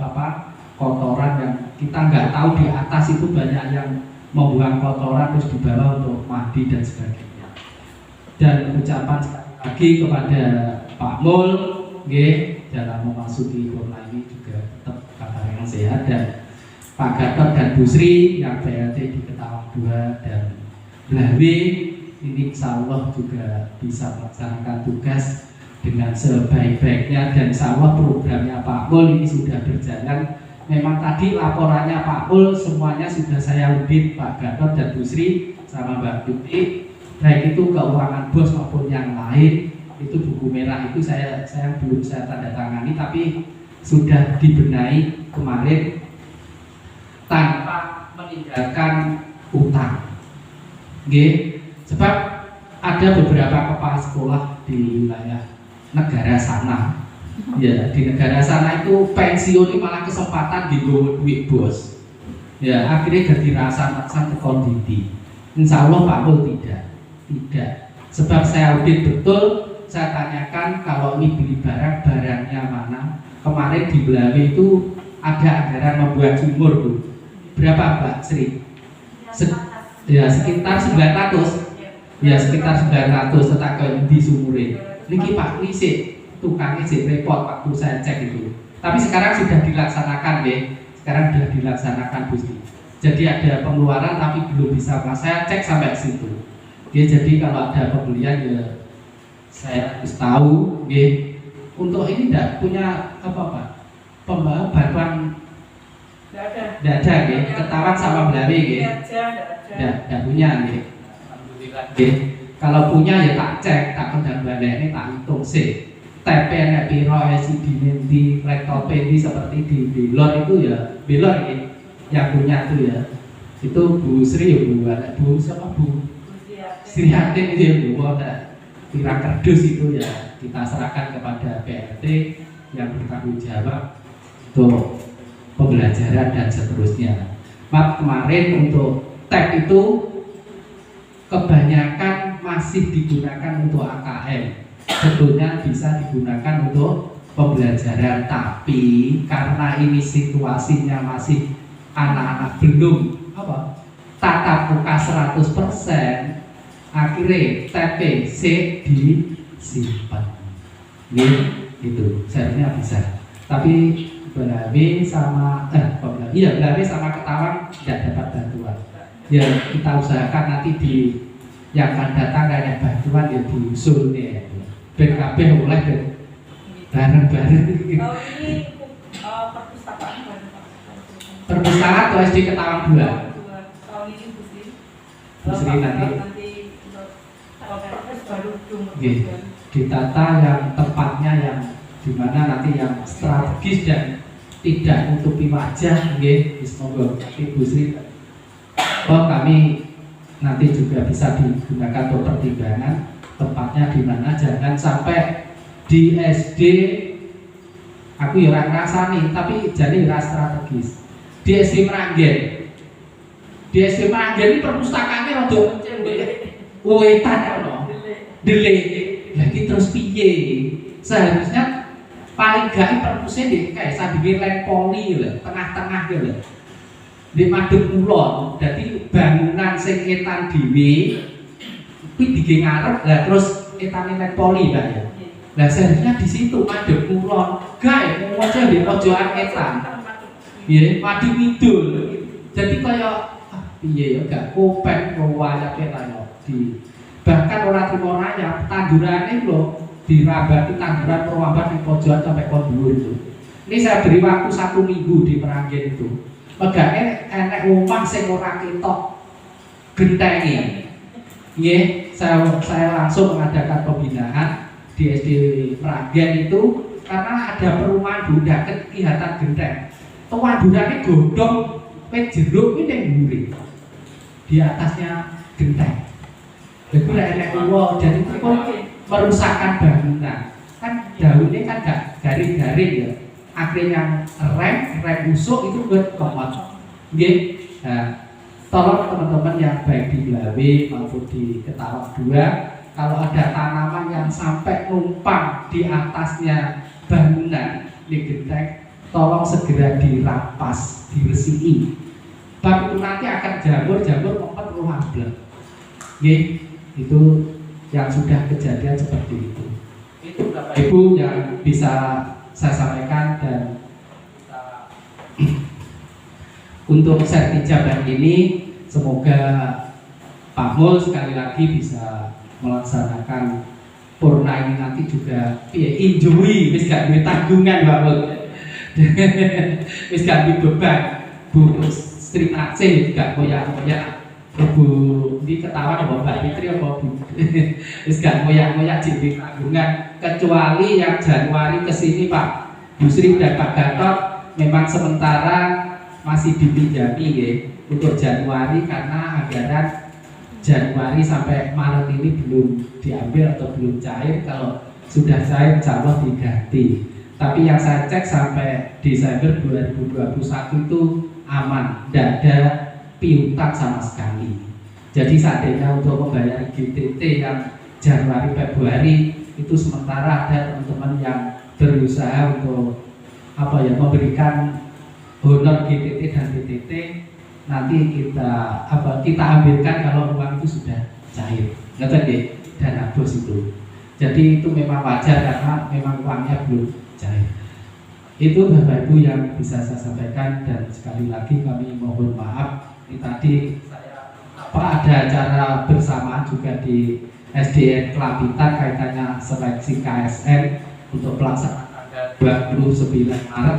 kotoran yang kita nggak tahu di atas itu banyak yang membuang kotoran terus dibawa untuk mandi dan sebagainya. Dan ucapan sekali lagi kepada Pak Mul nggih dalam memasuki corona ini juga tetap kabar yang sehat dan Pak Gatot dan Bu Sri yang BLT di Ketawang 2 dan Blawi ini insya Allah juga bisa melaksanakan tugas dengan sebaik-baiknya dan insya Allah programnya Pak Mul ini sudah berjalan. Memang tadi laporannya Pak Mul semuanya sudah saya audit Pak Gatot dan Bu Sri sama Mbak Putri, baik itu keuangan bos maupun yang lain itu buku merah itu saya belum saya tanda tangani tapi sudah dibenahi kemarin tanpa meninggalkan utang. Sebab ada beberapa kepala sekolah di wilayah negara sana. Ya, di negara sana itu pensiun malah kesempatan digawe duit bos. Ya, akhirnya jadi rasa-rasa konditi. Insya Allah Pak Mul tidak. Sebab saya audit betul, saya tanyakan kalau ini beli barangnya mana. Kemarin di Blawi itu ada anggaran membuat sumur tuh. Berapa Mbak Sri? 300 Ya sekitar 900. Ya sekitar 900 tetangga di sumure. Niki Pak Nisi tukangnya sih repot waktu saya cek itu. Tapi sekarang sudah dilaksanakan ya. Sekarang sudah dilaksanakan Gusti. Jadi ada pengeluaran tapi belum bisa Mas. Saya cek sampai situ. Ya jadi kalau ada pembelian ya saya harus tahu. Ya. Untuk ini tidak punya apa-apa. Bantuan tidak ada ya. Ketahuan sama belawe ya. Tidak punya ya. Alhamdulillah. Kalau punya ya tak cek, tak kendang balik ini tak hitung sih. TPN piro LCD di laptop ini seperti di Belor itu ya, Belor ini yang punya itu ya. Itu Bu Sri ya Bu, ada Bu siapa Bu? Sri Hatin itu ya Bu, ada pirang kardus itu ya kita serahkan kepada PRT yang bertanggung jawab untuk pembelajaran dan seterusnya. Maaf kemarin untuk tab itu kebanyakan masih digunakan untuk AKM. Sebetulnya bisa digunakan untuk pembelajaran, tapi karena ini situasinya masih anak-anak belum tatap muka 100%, akhirnya TPC disimpan. Itu seharusnya bisa. Tapi Belawe sama Belawe sama Ketawang tidak dapat bantuan. Ya kita usahakan nanti di yang akan datang kayak bantuan ya diusul nih. BKB mulai dari bareng-bareng. Kalau ini perpustakaan baru Pak. Perpustakaan atau SD Ketawang 2? Tahun ini Bu Sri. Bu Sri nanti baru ditata yang tempatnya yang dimana nanti yang strategis dan tidak menutupi wajah. Semoga Bu Sri. Kami nanti juga bisa digunakan untuk pertimbangan tempatnya di mana, jangan sampai di SD aku ya ora ngrasani tapi jadi ora strategis. Di SD Meranggen ini perpustakaannya rada wetan ono delik lagi terus piye, seharusnya paling gak perpusnya di kayak sandinge len poli lho, tengah-tengah lho di madhep kulon. Dadi bangunan sing etan dhewe kuwi dige ngarep lah terus etane nek poli Mbak ya. Lah seharusnya di situ madhep kulon, gawe aja di pojokan etan. Nggih, madhep ngidul. Jadi kaya piye ya gak kopen wayahe ta di bahkan ora trimo rayap tandurane lho dirabati tanduran perwambat di pojokan sampai kon dhuwur itu. Ini saya beri waktu 1 minggu di Meranggen itu. Megane enek omah sing ora ketok gentenge. Nggih, saya langsung mengadakan pembinaan di SD Meranggen itu karena ada perumahan budak kelihatan genteng. Tandurane godhong wit jeruk iki ning mburi. Di atasnya genteng. Iku lek enek uwo jadi merusakkan bangunan. Kan daunnya kan gak garing-garing ya. Akhirnya rem busuk itu buat komot. Nggih. Nah, tolong teman-teman yang baik di Belawe maupun di Ketawang 2, kalau ada tanaman yang sampai numpang di atasnya bangunan di genteng, tolong segera dirampas, diresiki. Bab itu nanti akan jamur ngumpet ruhamblek. Nggih, itu yang sudah kejadian seperti itu. Itu Bapak Ibu yang bisa saya sampaikan. Dan untuk sertijab ini semoga Pak Mul sekali lagi bisa melaksanakan purna ini nanti juga enjoy, wis gak duwe tanggungan Pak Mul. Wis gak duwe beban. Bu Sri Aceh gak koyak-koyak. Bu di Ketawang apa Mbak Fitri apa Bu? Wis gak koyak-koyak jadi tanggungan, kecuali yang Januari kesini Pak Bu Sri dan Pak Gatot memang sementara masih dipinjami ya untuk Januari karena anggaran Januari sampai Maret ini belum diambil atau belum cair. Kalau sudah cair insya Allah diganti. Tapi yang saya cek sampai Desember 2021 itu aman, tidak ada piutang sama sekali. Jadi seandainya untuk membayar GTT yang Januari Februari itu sementara ada teman-teman yang berusaha untuk memberikan honor GTT dan BTT nanti kita ambilkan kalau uang itu sudah cair. Ngerti nggih? Dana bos itu. Jadi itu memang wajar karena memang uangnya belum cair. Itu Bapak Ibu yang bisa saya sampaikan, dan sekali lagi kami mohon maaf. Ini tadi ada acara bersama juga di SDN Kelapitan kaitannya seleksi KSN untuk pelaksanaan tanggal 29 Maret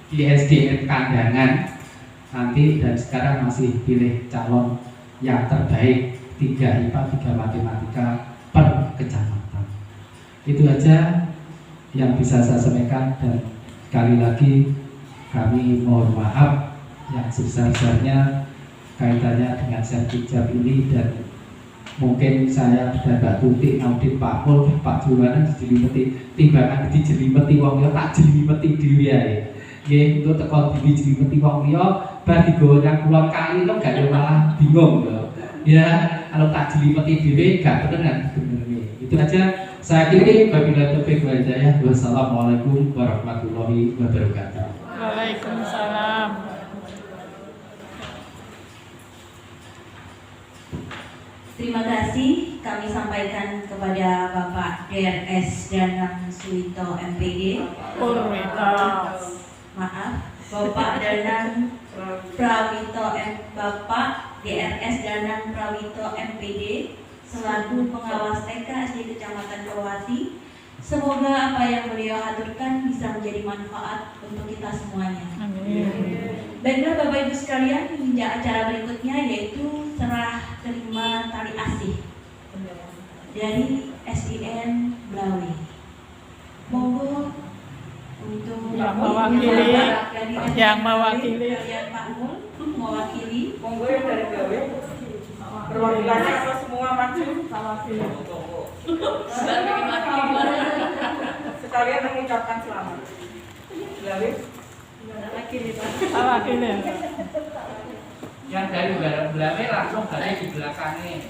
di SDN Kandangan nanti, dan sekarang masih pilih calon yang terbaik 3 IPA 3 Matematika per kecamatan. Itu aja yang bisa saya sampaikan, dan sekali lagi kami mohon maaf yang sebesar-besarnya kaitannya dengan sertifikat ini, dan mungkin saya dan Mbak Tutik ngaudit Pak Pol, Pak Juwana dijelimeti timbangan dijelimeti wong liya tak jelimeti dhewe ae. Nggih, untuk teko dijelimeti wong liya bar digawa nang kulon kali kok gak malah bingung lho. Ya, kalau tak jelimeti dhewe gak bener bener. Itu aja saya kira. Wabillahi taufiq wal hidayah. Wassalamualaikum warahmatullahi wabarakatuh. Waalaikumsalam. Terima kasih kami sampaikan kepada Bapak DRS Danang Suwito MPD. Maaf, Bapak Danang Prawito Bapak DRS Danang Prawito MPD selaku pengawas TK SD Kecamatan Purwati. Semoga apa yang beliau aturkan bisa menjadi manfaat untuk kita semuanya. Baiklah Bapak Ibu sekalian, hingga acara berikutnya yaitu serah terima tali asih dari SDN Blawe. Monggo untuk yang mewakili kalian Pak Mul mewakili. Monggo yang dari Blawe. Perwakilannya apa semua maju? Sekalian mengucapkan selamat. Blawe. mewakili. Yang dari Blawe langsung dari di belakangnya.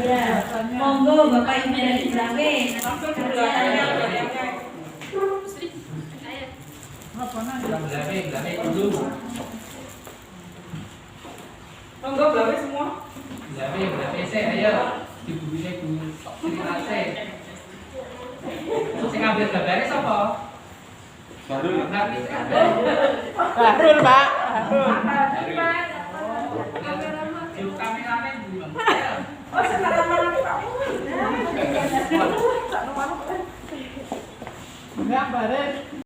Ya, monggo Bapak Ibu dari Blawe. Langsung ke belakangnya. Blawe dulu. Monggo Blawe semua. Blawe saya ayo dibune Bu Srinase. Sing ngambil gambare sapa? Baru nanti Bahrul, Pak. kameramen Bu. Oh, sekarang mana Pak? Enggak, Bare.